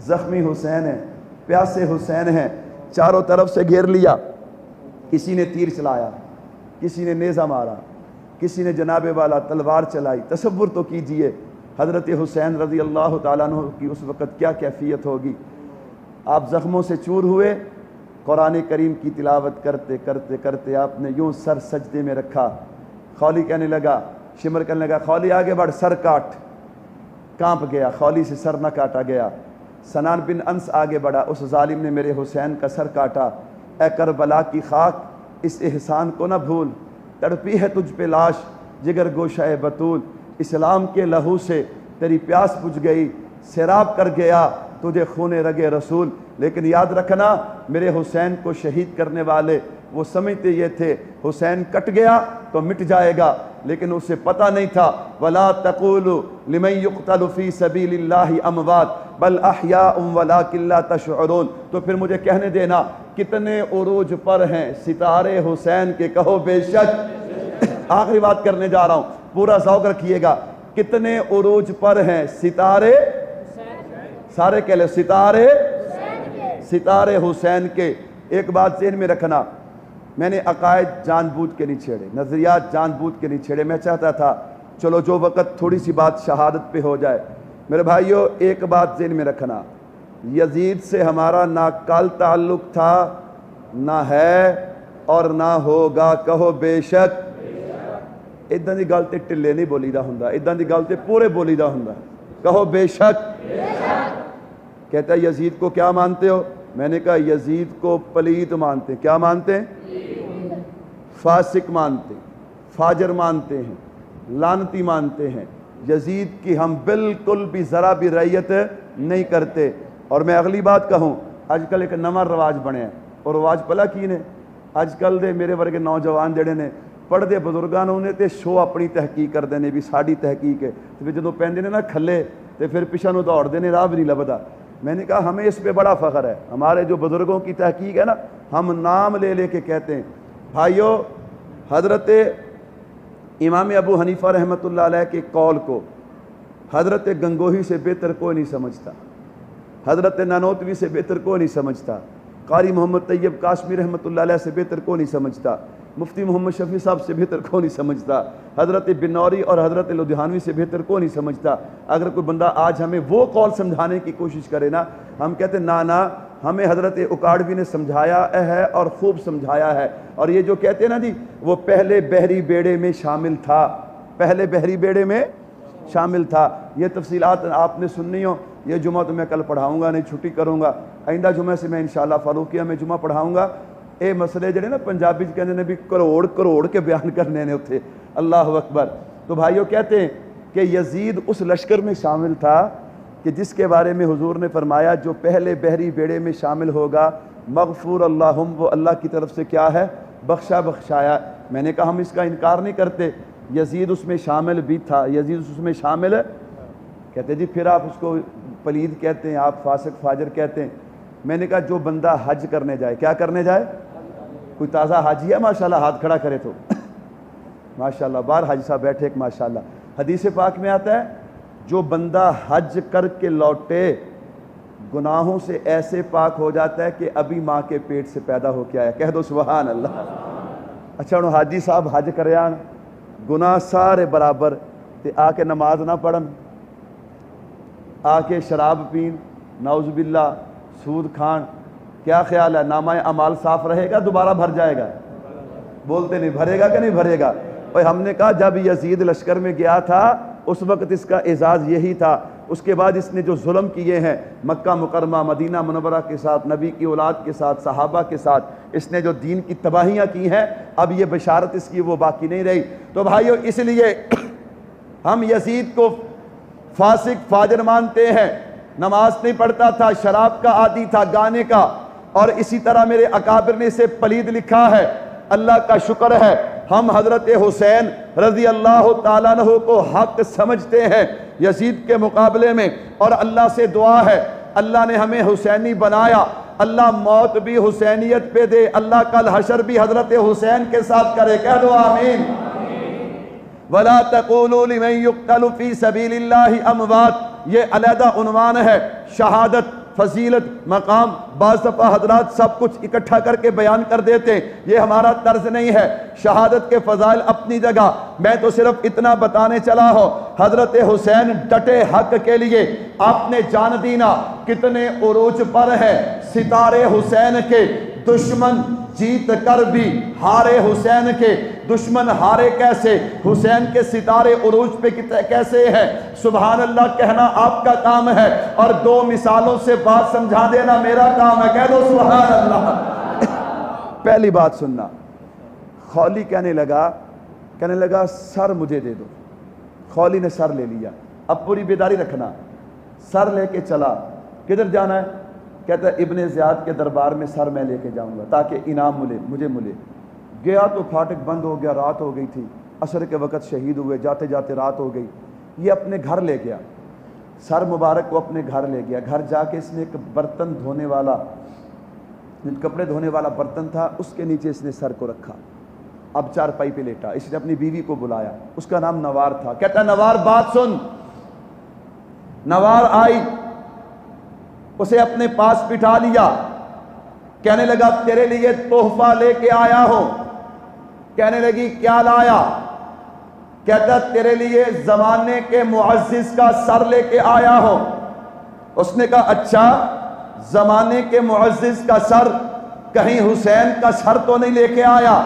زخمی حسین ہیں، پیاسے حسین ہیں، چاروں طرف سے گھیر لیا۔ کسی نے تیر چلایا، کسی نے نیزہ مارا، کسی نے جناب والا تلوار چلائی۔ تصور تو کیجئے حضرت حسین رضی اللہ تعالیٰ عنہ کی اس وقت کیا کیفیت ہوگی۔ آپ زخموں سے چور ہوئے، قرآن کریم کی تلاوت کرتے کرتے کرتے آپ نے یوں سر سجدے میں رکھا۔ خولی کہنے لگا، شمر کہنے لگا خولی آگے بڑھ، سر کاٹ۔ کانپ گیا، خولی سے سر نہ کاٹا گیا۔ سنان بن انس آگے بڑھا، اس ظالم نے میرے حسین کا سر کاٹا۔ اے کربلا کی خاک، اس احسان کو نہ بھول، تڑپی ہے تجھ پہ لاش جگر گوشہ بطول، اسلام کے لہو سے تیری پیاس بجھ گئی، سیراب کر گیا تجھے خون رگے رسول۔ لیکن یاد رکھنا میرے حسین کو شہید کرنے والے وہ سمجھتے یہ تھے حسین کٹ گیا تو مٹ جائے گا، لیکن اسے پتہ نہیں تھا وَلَا تَقُولُوا لِمَنْ يُقْتَلُ فِي سَبِيلِ اللَّهِ أَمْوَاتٌ بَلْ أَحْيَاءٌ وَلَٰكِن لَا تَشْعُرُونَ۔ تو پھر مجھے کہنے دینا کتنے عروج پر ہیں ستارے حسین کے، کہو بے شک۔ آخری بات کرنے جا رہا ہوں، پورا ذوق رکھیے گا۔ کتنے عروج پر ہیں ستارے، سارے کہہ لیں ستارے، ستارے حسین کے۔ ایک بات ذہن میں رکھنا، میں نے عقائد جان بوجھ کے نہیں چھیڑے، نظریات جان بوجھ کے نہیں چھیڑے۔ میں چاہتا تھا چلو جو وقت تھوڑی سی بات شہادت پہ ہو جائے۔ میرے بھائیو ایک بات ذہن میں رکھنا، یزید سے ہمارا نہ کل تعلق تھا، نہ ہے اور نہ ہوگا، کہو بے شک۔ ادھاں دی گل تے ٹلے نہیں بولی دا ہوندا، ادھاں دی گل تے پورے بولی دا ہوندا، کہو بے شک۔ کہتا ہے یزید کو کیا مانتے ہو؟ میں نے کہا یزید کو پلید مانتے ہیں۔ کیا مانتے ہیں؟ فاسق مانتے ہیں، فاجر مانتے ہیں، لعنتی مانتے ہیں۔ یزید کی ہم بالکل بھی ذرا بھی رعیت نہیں کرتے۔ اور میں اگلی بات کہوں، آج کل ایک نواں رواج بنے ہیں، اور رواج پلا کی نے آج کل دے میرے ورگے نوجوان جڑے نے پڑھتے بزرگاں نے تے شو اپنی تحقیق کرتے ہیں بھی ساڑی تحقیق ہے، تو جدوں پیندے نے نا کھلے تو پھر پیچھے نو دوڑتے ہیں، راہ بھی نہیں لبدا۔ میں نے کہا ہمیں اس پہ بڑا فخر ہے، ہمارے جو بزرگوں کی تحقیق ہے نا، ہم نام لے لے کے کہتے ہیں۔ بھائیو حضرت امام ابو حنیفہ رحمۃ اللہ علیہ کے قول کو حضرت گنگوہی سے بہتر کوئی نہیں سمجھتا، حضرت نانوتوی سے بہتر کوئی نہیں سمجھتا، قاری محمد طیب قاسمی رحمۃ اللہ علیہ سے بہتر کوئی نہیں سمجھتا، مفتی محمد شفیع صاحب سے بہتر کوئی نہیں سمجھتا، حضرت بنوری اور حضرت لدھیانوی سے بہتر کوئی نہیں سمجھتا۔ اگر کوئی بندہ آج ہمیں وہ قول سمجھانے کی کوشش کرے نا، ہم کہتے ہیں نا ہمیں حضرت اکاڑوی نے سمجھایا ہے اور خوب سمجھایا ہے۔ اور یہ جو کہتے ہیں نا جی وہ پہلے بحری بیڑے میں شامل تھا، پہلے بحری بیڑے میں شامل تھا، یہ تفصیلات آپ نے سننی ہو۔ یہ جمعہ تو میں کل پڑھاؤں گا نہیں، چھٹی کروں گا، آئندہ جمعہ سے میں انشاءاللہ فاروقیہ میں جمعہ پڑھاؤں گا۔ اے مسئلے جڑے نا پنجابی کہتے ہیں بھی کروڑ کروڑ کے بیان کرنے نے اتھے، اللہ اکبر۔ تو بھائیوں کہتے ہیں کہ یزید اس لشکر میں شامل تھا کہ جس کے بارے میں حضور نے فرمایا جو پہلے بحری بیڑے میں شامل ہوگا مغفور اللہم، وہ اللہ کی طرف سے کیا ہے؟ بخشا بخشایا۔ میں نے کہا ہم اس کا انکار نہیں کرتے، یزید اس میں شامل بھی تھا، یزید اس میں شامل ہے۔ کہتے جی پھر آپ اس کو پلید کہتے ہیں، آپ فاسق فاجر کہتے ہیں۔ میں نے کہا جو بندہ حج کرنے جائے، کیا کرنے جائے؟ کوئی تازہ حاجی ہے ماشاءاللہ ہاتھ کھڑا کرے تو ماشاءاللہ، باہر حاجی صاحب بیٹھے ایک ماشاءاللہ۔ حدیث پاک میں آتا ہے جو بندہ حج کر کے لوٹے گناہوں سے ایسے پاک ہو جاتا ہے کہ ابھی ماں کے پیٹ سے پیدا ہو کے آیا، کہہ دو سبحان اللہ۔ اچھا انہوں حاجی صاحب حج کریان، گناہ سارے برابر، تے آ کے نماز نہ پڑھن، آ کے شراب پین، نعوذ باللہ سود کھان، کیا خیال ہے نامہ اعمال صاف رہے گا دوبارہ بھر جائے گا؟ بولتے نہیں بھرے گا کہ نہیں بھرے گا؟ اور ہم نے کہا جب یزید لشکر میں گیا تھا اس وقت اس کا اعزاز یہی تھا، اس کے بعد اس نے جو ظلم کیے ہیں مکہ مکرمہ مدینہ منورہ کے ساتھ، نبی کی اولاد کے ساتھ، صحابہ کے ساتھ، اس نے جو دین کی تباہیاں کی ہیں، اب یہ بشارت اس کی وہ باقی نہیں رہی۔ تو بھائیو اس لیے ہم یزید کو فاسق فاجر مانتے ہیں، نماز نہیں پڑھتا تھا، شراب کا عادی تھا، گانے کا، اور اسی طرح میرے اکابر نے اسے پلید لکھا ہے۔ اللہ کا شکر ہے ہم حضرت حسین رضی اللہ تعالیٰ عنہ کو حق سمجھتے ہیں یزید کے مقابلے میں، اور اللہ سے دعا ہے اللہ نے ہمیں حسینی بنایا، اللہ موت بھی حسینیت پہ دے، اللہ کل حشر بھی حضرت حسین کے ساتھ کرے، کہہ دو آمین۔ وَلَا تَقُولُوا لِمَن يُقْتَلُ فِي سَبِيلِ اللَّهِ أَمْوَاتٌ، یہ علیحدہ عنوان ہے۔ شہادت، فضیلت، مقام بعض دفعہ حضرات سب کچھ اکٹھا کر کے بیان کر دیتے، یہ ہمارا طرز نہیں ہے۔ شہادت کے فضائل اپنی جگہ، میں تو صرف اتنا بتانے چلا ہوں، حضرت حسین ڈٹے حق کے لیے، آپ نے جان دینا کتنے عروج پر ہے ستارے حسین کے، دشمن جیت کر بھی ہارے حسین کے، دشمن ہارے کیسے، حسین کے ستارے عروج پہ کیسے ہیں، سبحان اللہ کہنا آپ کا کام ہے، اور دو مثالوں سے بات سمجھا دینا میرا کام ہے، کہہ دو سبحان اللہ۔ پہلی بات سننا، خولی کہنے لگا سر مجھے دے دو، خولی نے سر لے لیا، اب پوری بیداری رکھنا، سر لے کے چلا، کدھر جانا ہے؟ کہتا ہے ابن زیاد کے دربار میں سر میں لے کے جاؤں گا تاکہ انعام مجھے ملے۔ گیا تو پھاٹک بند ہو گیا، رات ہو گئی تھی، عصر کے وقت شہید ہوئے، جاتے جاتے رات ہو گئی، یہ اپنے گھر لے گیا، سر مبارک کو اپنے گھر لے گیا، گھر جا کے اس نے ایک برتن دھونے والا، کپڑے دھونے والا برتن تھا، اس کے نیچے اس نے سر کو رکھا، اب چارپائی پہ لیٹا، اس نے اپنی بیوی کو بلایا، اس کا نام نوار تھا، کہتا ہے نوار بات سن۔ نوار آئی، اسے اپنے پاس بٹھا لیا، کہنے لگا تیرے لیے تحفہ لے کے آیا ہوں۔ کہنے لگی کیا لایا؟ کہتا تیرے لیے زمانے کے معزز کا سر لے کے آیا ہوں۔ اس نے کہا اچھا، زمانے کے معزز کا سر، کہیں حسین کا سر تو نہیں لے کے آیا؟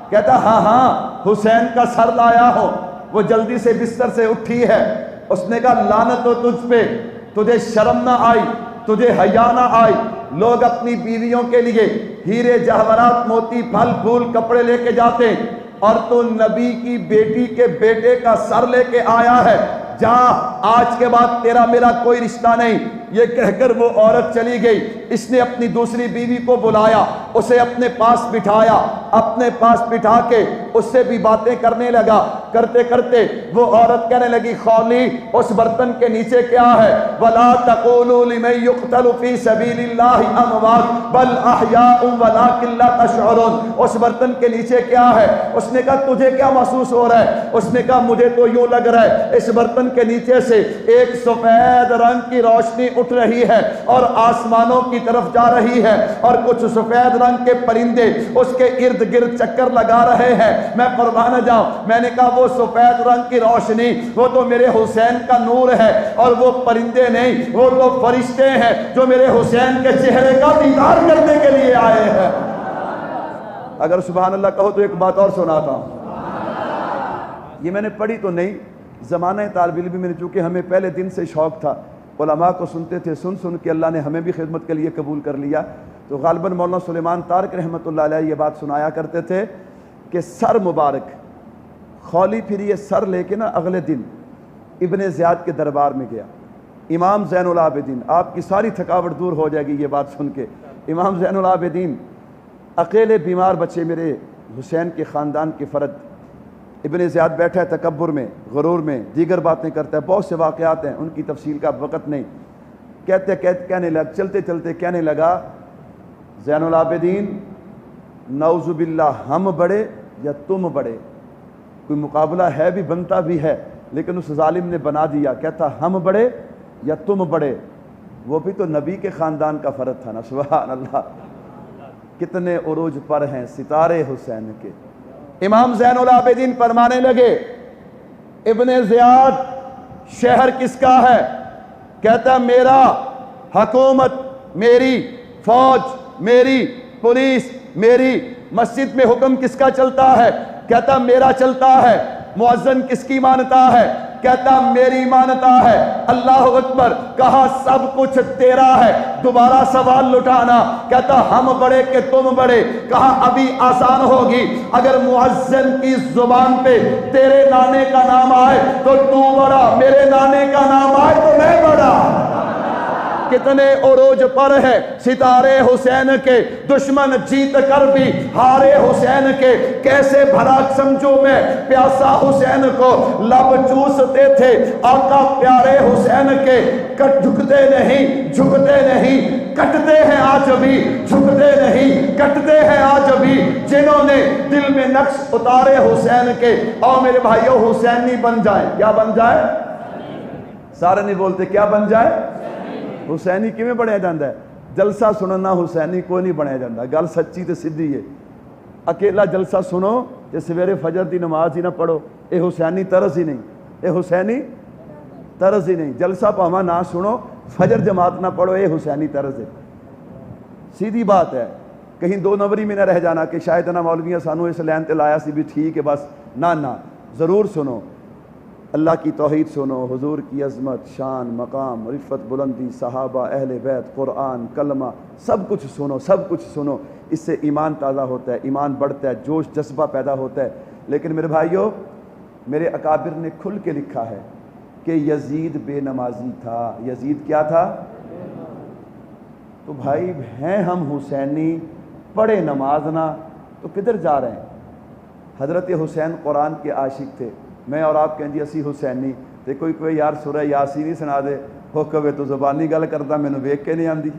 کہتا ہاں حسین کا سر لایا ہوں۔ وہ جلدی سے بستر سے اٹھی ہے، اس نے کہا لعنت ہو تجھ پہ، تجھے شرم نہ آئی، تجھے حیا نہ آئی، لوگ اپنی بیویوں کے لیے ہیرے جواہرات موتی پھل پھول کپڑے لے کے جاتے، اور تو نبی کی بیٹی کے بیٹے کا سر لے کے آیا ہے، جا آج کے بعد تیرا میرا کوئی رشتہ نہیں۔ یہ کہہ کر وہ عورت چلی گئی۔ اس نے اپنی دوسری بیوی کو بلایا، اسے اپنے پاس بٹھایا، اپنے پاس بٹھا کے اس سے بھی باتیں کرنے لگا، کرتے کرتے وہ عورت کہنے لگی خولی اس برتن کے نیچے کیا ہے؟ وَلَا تَقُولُوا لِمَن يُقْتَلُ فِي سَبِيلِ اللَّهِ أَمْوَاتٌ بَلْ أَحْيَاءٌ وَلَٰكِن لَّا تَشْعُرُونَ۔ اس برتن کے نیچے کیا ہے؟ اس نے کہا تجھے کیا محسوس ہو رہا ہے؟ اس نے کہا مجھے تو یوں لگ رہا ہے اس برتن کے نیچے سے ایک سفید رنگ کی روشنی اٹھ رہی ہے اور آسمانوں کی طرف جا رہی ہے، اور کچھ سفید رنگ کے پرندے اس کے ارد گرد چکر لگا رہے ہیں۔ میں قربان جاؤں، میں نے کہا وہ سفید رنگ کی روشنی وہ تو میرے حسین کا نور ہے، اور وہ پرندے نہیں، وہ تو فرشتے ہیں جو میرے حسین کے چہرے کا دیدار کرنے کے لیے آئے ہیں۔ اگر سبحان اللہ کہو تو ایک بات اور سناتا ہوں، یہ میں نے پڑھی تو نہیں، زمانہ طالب علم میں نے، چونکہ ہمیں پہلے دن سے شوق تھا، علماء کو سنتے تھے، سن کے اللہ نے ہمیں بھی خدمت کے لیے قبول کر لیا، تو غالباً مولانا سلیمان طارق رحمۃ اللہ علیہ یہ بات سنایا کرتے تھے کہ سر مبارک خولی پھر یہ سر لے کے نا اگلے دن ابن زیاد کے دربار میں گیا۔ امام زین العابدین، آپ کی ساری تھکاوٹ دور ہو جائے گی یہ بات سن کے، امام زین العابدین اکیلے بیمار بچے میرے حسین کے خاندان کے فرد، ابن زیاد بیٹھا ہے تکبر میں، غرور میں، دیگر باتیں کرتا ہے، بہت سے واقعات ہیں ان کی تفصیل کا وقت نہیں، کہنے لگا زین العابدین نعوذ باللہ ہم بڑے یا تم بڑے، کوئی مقابلہ ہے بھی بنتا بھی ہے، لیکن اس ظالم نے بنا دیا، کہتا ہم بڑے یا تم بڑے، وہ بھی تو نبی کے خاندان کا فرد تھا نا، سبحان اللہ، کتنے عروج پر ہیں ستارے حسین کے۔ امام زین العابدین فرمانے لگے ابن زیاد شہر کس کا ہے؟ کہتا میرا، حکومت میری، فوج میری، پولیس میری، مسجد میں حکم کس کا چلتا ہے؟ کہتا میرا چلتا ہے۔ مؤذن کس کی مانتا ہے؟ کہتا میری مانتا ہے۔ اللہ اکبر، کہا سب کچھ تیرا ہے۔ دوبارہ سوال لٹانا، کہتا ہم بڑے کہ تم بڑے؟ کہا ابھی آسان ہوگی، اگر مؤذن کی زبان پہ تیرے نانے کا نام آئے تو تو بڑا، میرے نانے کا نام آئے تو میں بڑا۔ کتنے عروج پر ہے ستارے حسین کے، دشمن جیت کر بھی ہارے حسین کے۔ کیسے بھلا سمجھوں میں پیاسا حسین کو، لب چوستے تھے آقا پیارے حسین کے۔ جھکتے نہیں، جھکتے نہیں، کٹتے ہیں آج بھی، جھکتے نہیں، کٹتے ہیں آج بھی، جنہوں نے دل میں نقش اتارے حسین کے۔ اور میرے بھائیوں، حسینی بن جائیں۔ کیا بن جائے؟ سارے نہیں بولتے کیا بن جائے؟ حسینی کیویں بنیا جاندہ ہے؟ جلسہ سننا حسینی کوئی نہیں بنیا جاندہ، گل سچی تے سدھی ہے۔ اکیلا جلسہ سنو تے سویرے فجر دی نماز ہی نہ پڑھو، اے حسینی طرز ہی نہیں، اے حسینی طرز ہی نہیں۔ جلسہ پاما نہ سنو، فجر جماعت نہ پڑھو، اے حسینی طرز ہے۔ سیدھی بات ہے، کہیں دو نمبری میں نہ رہ جانا کہ شاید نہ مولویاں سانو اس لین تے لایا سی بھی ٹھیک ہے بس، نہ ضرور سنو۔ اللہ کی توحید سنو، حضور کی عظمت، شان، مقام، رفت، بلندی، صحابہ، اہل بیت، قرآن، کلمہ، سب کچھ سنو، سب کچھ سنو۔ اس سے ایمان تازہ ہوتا ہے، ایمان بڑھتا ہے، جوش جذبہ پیدا ہوتا ہے۔ لیکن میرے بھائیوں، میرے اکابر نے کھل کے لکھا ہے کہ یزید بے نمازی تھا۔ یزید کیا تھا؟ تو بھائی ہیں ہم حسینی، پڑھے نماز نہ، تو کدھر جا رہے ہیں؟ حضرت حسین قرآن کے عاشق تھے۔ میں اور آپ کہیں جی اسی حسینی تے کوئی یار سورہ یاسین ہی سنا دے، ہو کبھی تو زبانی گل کرتا مینوں ویکھ کے نہیں آندی،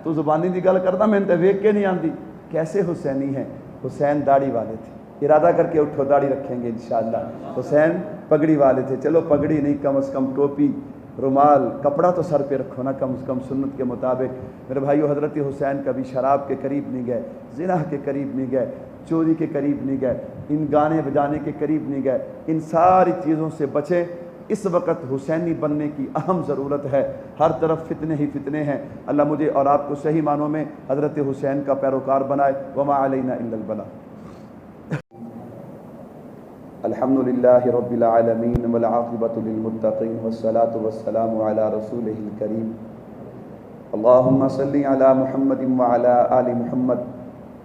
تو زبانی دی گل کرتا مینوں تے ویکھ کے نہیں آندی۔ کیسے حسینی ہیں؟ حسین داڑھی والے تھے، ارادہ کر کے اٹھو داڑھی رکھیں گے انشاءاللہ۔ حسین پگڑی والے تھے، چلو پگڑی نہیں کم از کم ٹوپی، رومال، کپڑا تو سر پہ رکھو نا کم از کم سنت کے مطابق۔ میرے بھائیو، حضرت حسین کبھی شراب کے قریب نہیں گئے، زنا کے قریب نہیں گئے، چوری کے قریب نہیں گئے، ان گانے بجانے کے قریب نہیں گئے، ان ساری چیزوں سے بچے۔ اس وقت حسینی بننے کی اہم ضرورت ہے، ہر طرف فتنے ہی فتنے ہیں۔ اللہ مجھے اور آپ کو صحیح معنوں میں حضرت حسین کا پیروکار بنائے۔ وما علینا الا البلاغ۔ الحمدللہ رب العالمین والعاقبۃ للمتقین والصلاة والسلام علی رسولہ الکریم۔ اللہم صلی علی محمد وعلی آل محمد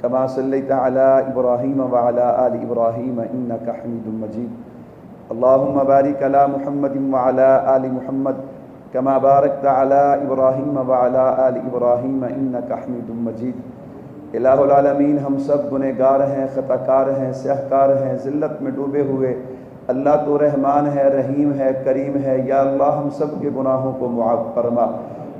کما صلیت علی ابراہیم وعلی آل ابراہیم انک حمید مجید۔ اللہم بارک علی محمد وعلی آل محمد کما بارکت علی ابراہیم وعلی آل ابراہیم انک حمید مجید۔ الہ العالمین، ہم سب گنہگار ہیں، خطا کار ہیں، سیاہکار ہیں، ذلت میں ڈوبے ہوئے۔ اللہ تو رحمان ہے، رحیم ہے، کریم ہے۔ یا اللہ ہم سب کے گناہوں کو معاف فرما۔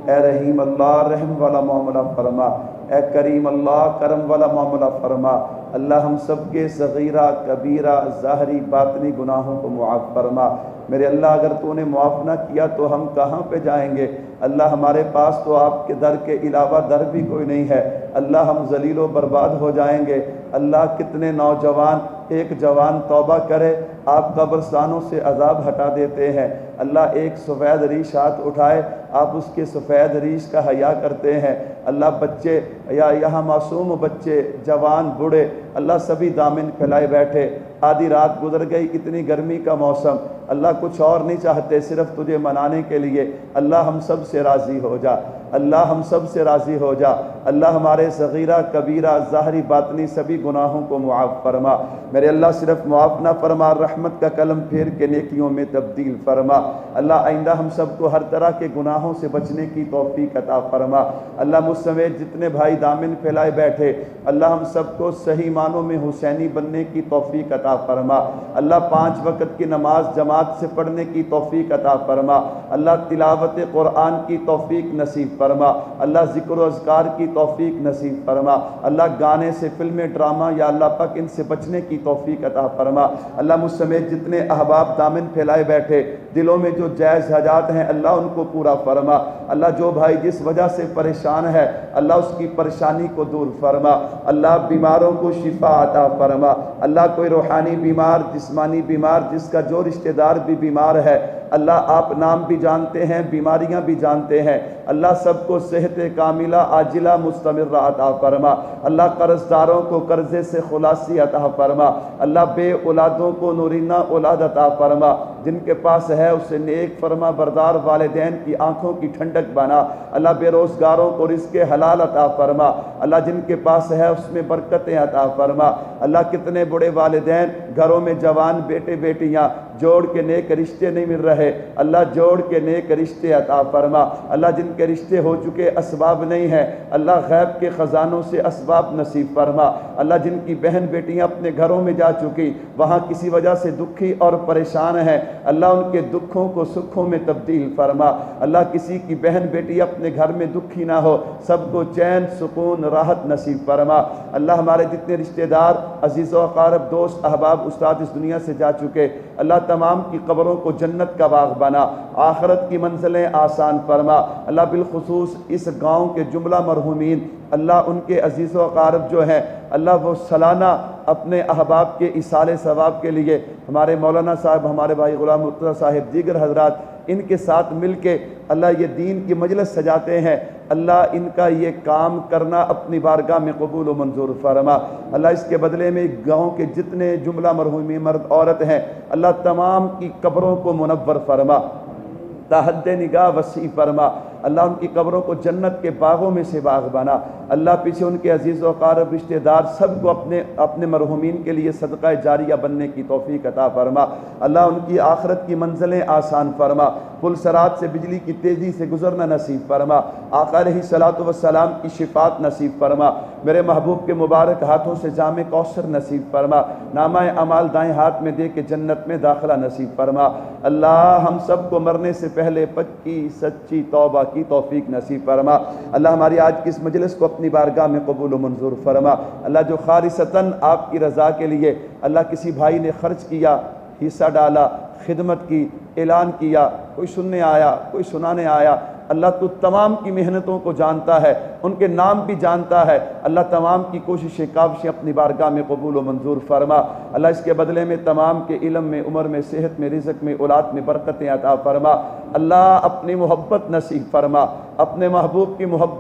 اے رحیم اللہ، رحم والا معاملہ فرما۔ اے کریم اللہ، کرم والا معاملہ فرما۔ اللہ ہم سب کے صغیرہ کبیرہ ظاہری باطنی گناہوں کو معاف فرما۔ میرے اللہ، اگر تو نے معاف نہ کیا تو ہم کہاں پہ جائیں گے؟ اللہ ہمارے پاس تو آپ کے در کے علاوہ در بھی کوئی نہیں ہے۔ اللہ ہم ذلیل و برباد ہو جائیں گے۔ اللہ کتنے نوجوان، ایک جوان توبہ کرے آپ قبرستانوں سے عذاب ہٹا دیتے ہیں۔ اللہ ایک سفید ریش ہاتھ اٹھائے، آپ اس کے سفید ریش کا حیا کرتے ہیں۔ اللہ بچے یا یہاں معصوم بچے، جوان، بوڑھے، اللہ سبھی دامن پھیلائے بیٹھے۔ آدھی رات گزر گئی، اتنی گرمی کا موسم، اللہ کچھ اور نہیں چاہتے، صرف تجھے منانے کے لیے۔ اللہ ہم سب سے راضی ہو جا، اللہ ہم سب سے راضی ہو جا۔ اللہ ہمارے صغیرہ کبیرہ ظاہری باطنی سبھی گناہوں کو معاف فرما۔ میرے اللہ صرف معاف نہ فرما، رحمت کا قلم پھیر کے نیکیوں میں تبدیل فرما۔ اللہ آئندہ ہم سب کو ہر طرح کے گناہوں سے بچنے کی توفیق عطا فرما۔ اللہ مجھ سمیت جتنے بھائی دامن پھیلائے بیٹھے، اللہ ہم سب کو صحیح معنوں میں حسینی بننے کی توفیق عطا فرما۔ اللہ 5 وقت کی نماز جماعت سے پڑھنے کی توفیق عطا فرما۔ اللہ تلاوت قرآن کی توفیق نصیب فرما۔ اللہ ذکر و اذکار کی توفیق نصیب فرما۔ اللہ گانے سے، فلمیں، ڈرامہ، یا اللہ پاک ان سے بچنے کی توفیق عطا فرما۔ اللہ مجھ سمیت جتنے احباب دامن پھیلائے بیٹھے، دلوں میں جو جائز حاجات ہیں اللہ ان کو پورا فرما۔ اللہ جو بھائی جس وجہ سے پریشان ہے اللہ اس کی پریشانی کو دور فرما۔ اللہ بیماروں کو شفا عطا فرما۔ اللہ کوئی روحانی بیمار، جسمانی بیمار، جس کا جو رشتہ دار بھی بیمار ہے اللہ آپ نام بھی جانتے ہیں، بیماریاں بھی جانتے ہیں، اللہ سب کو صحت کاملہ عاجلہ مستمرہ عطا فرما، اللہ قرض داروں کو قرضے سے خلاصی عطا فرما، اللہ بے اولادوں کو نورینہ اولاد عطا فرما، جن کے پاس ہے اسے نیک فرما بردار والدین کی آنکھوں کی ٹھنڈک بنا، اللہ بے روزگاروں کو رزق حلال عطا فرما، اللہ جن کے پاس ہے اس میں برکتیں عطا فرما، اللہ کتنے بڑے والدین گھروں میں جوان بیٹے بیٹیاں جوڑ کے نیک رشتے نہیں مل رہے، اللہ جوڑ کے نیک رشتے عطا فرما، اللہ جن کے رشتے ہو چکے اسباب نہیں ہیں، اللہ غیب کے خزانوں سے اسباب نصیب فرما، اللہ جن کی بہن بیٹیاں اپنے گھروں میں جا چکی وہاں کسی وجہ سے دکھی اور پریشان ہیں، اللہ ان کے دکھوں کو سکھوں میں تبدیل فرما، اللہ کسی کی بہن بیٹی اپنے گھر میں دکھی نہ ہو، سب کو چین سکون راحت نصیب فرما، اللہ ہمارے جتنے رشتہ دار عزیز و اقارب دوست احباب استاد اس دنیا سے جا چکے، اللہ تمام کی قبروں کو جنت کا باغ بنا، آخرت کی منزلیں آسان فرما، اللہ بالخصوص اس گاؤں کے جملہ مرحومین، اللہ ان کے عزیز و اقارب جو ہیں اللہ وہ سالانہ اپنے احباب کے ایصال ثواب کے لیے ہمارے مولانا صاحب، ہمارے بھائی غلام مرتضیٰ صاحب، دیگر حضرات ان کے ساتھ مل کے اللہ یہ دین کی مجلس سجاتے ہیں، اللہ ان کا یہ کام کرنا اپنی بارگاہ میں قبول و منظور فرما، اللہ اس کے بدلے میں گاؤں کے جتنے جملہ مرحومی مرد عورت ہیں اللہ تمام کی قبروں کو منور فرما، تا حد نگاہ وسیع فرما، اللہ ان کی قبروں کو جنت کے باغوں میں سے باغ بنا، اللہ پیچھے ان کے عزیز و اقارب رشتہ دار سب کو اپنے مرحومین کے لیے صدقہ جاریہ بننے کی توفیق عطا فرما، اللہ ان کی آخرت کی منزلیں آسان فرما، پل صراط سے بجلی کی تیزی سے گزرنا نصیب فرما، آقا علیہ الصلوۃ والسلام کی شفاعت نصیب فرما، میرے محبوب کے مبارک ہاتھوں سے جام کوثر نصیب فرما، نامہ اعمال دائیں ہاتھ میں دے کے جنت میں داخلہ نصیب فرما، اللہ ہم سب کو مرنے سے پہلے پکی سچی توبہ کی توفیق نصیب فرما، اللہ ہماری آج کی اس مجلس کو اپنی بارگاہ میں قبول و منظور فرما، اللہ جو خالصتاً آپ کی رضا کے لیے اللہ کسی بھائی نے خرچ کیا، حصہ ڈالا، خدمت کی، اعلان کیا، کوئی سننے آیا، کوئی سنانے آیا، اللہ تو تمام کی محنتوں کو جانتا ہے، ان کے نام بھی جانتا ہے، اللہ تمام کی کوششیں کاوشیں اپنی بارگاہ میں قبول و منظور فرما، اللہ اس کے بدلے میں تمام کے علم میں، عمر میں، صحت میں، رزق میں، اولاد میں برکتیں عطا فرما، اللہ اپنی محبت نصیب فرما، اپنے محبوب کی محبت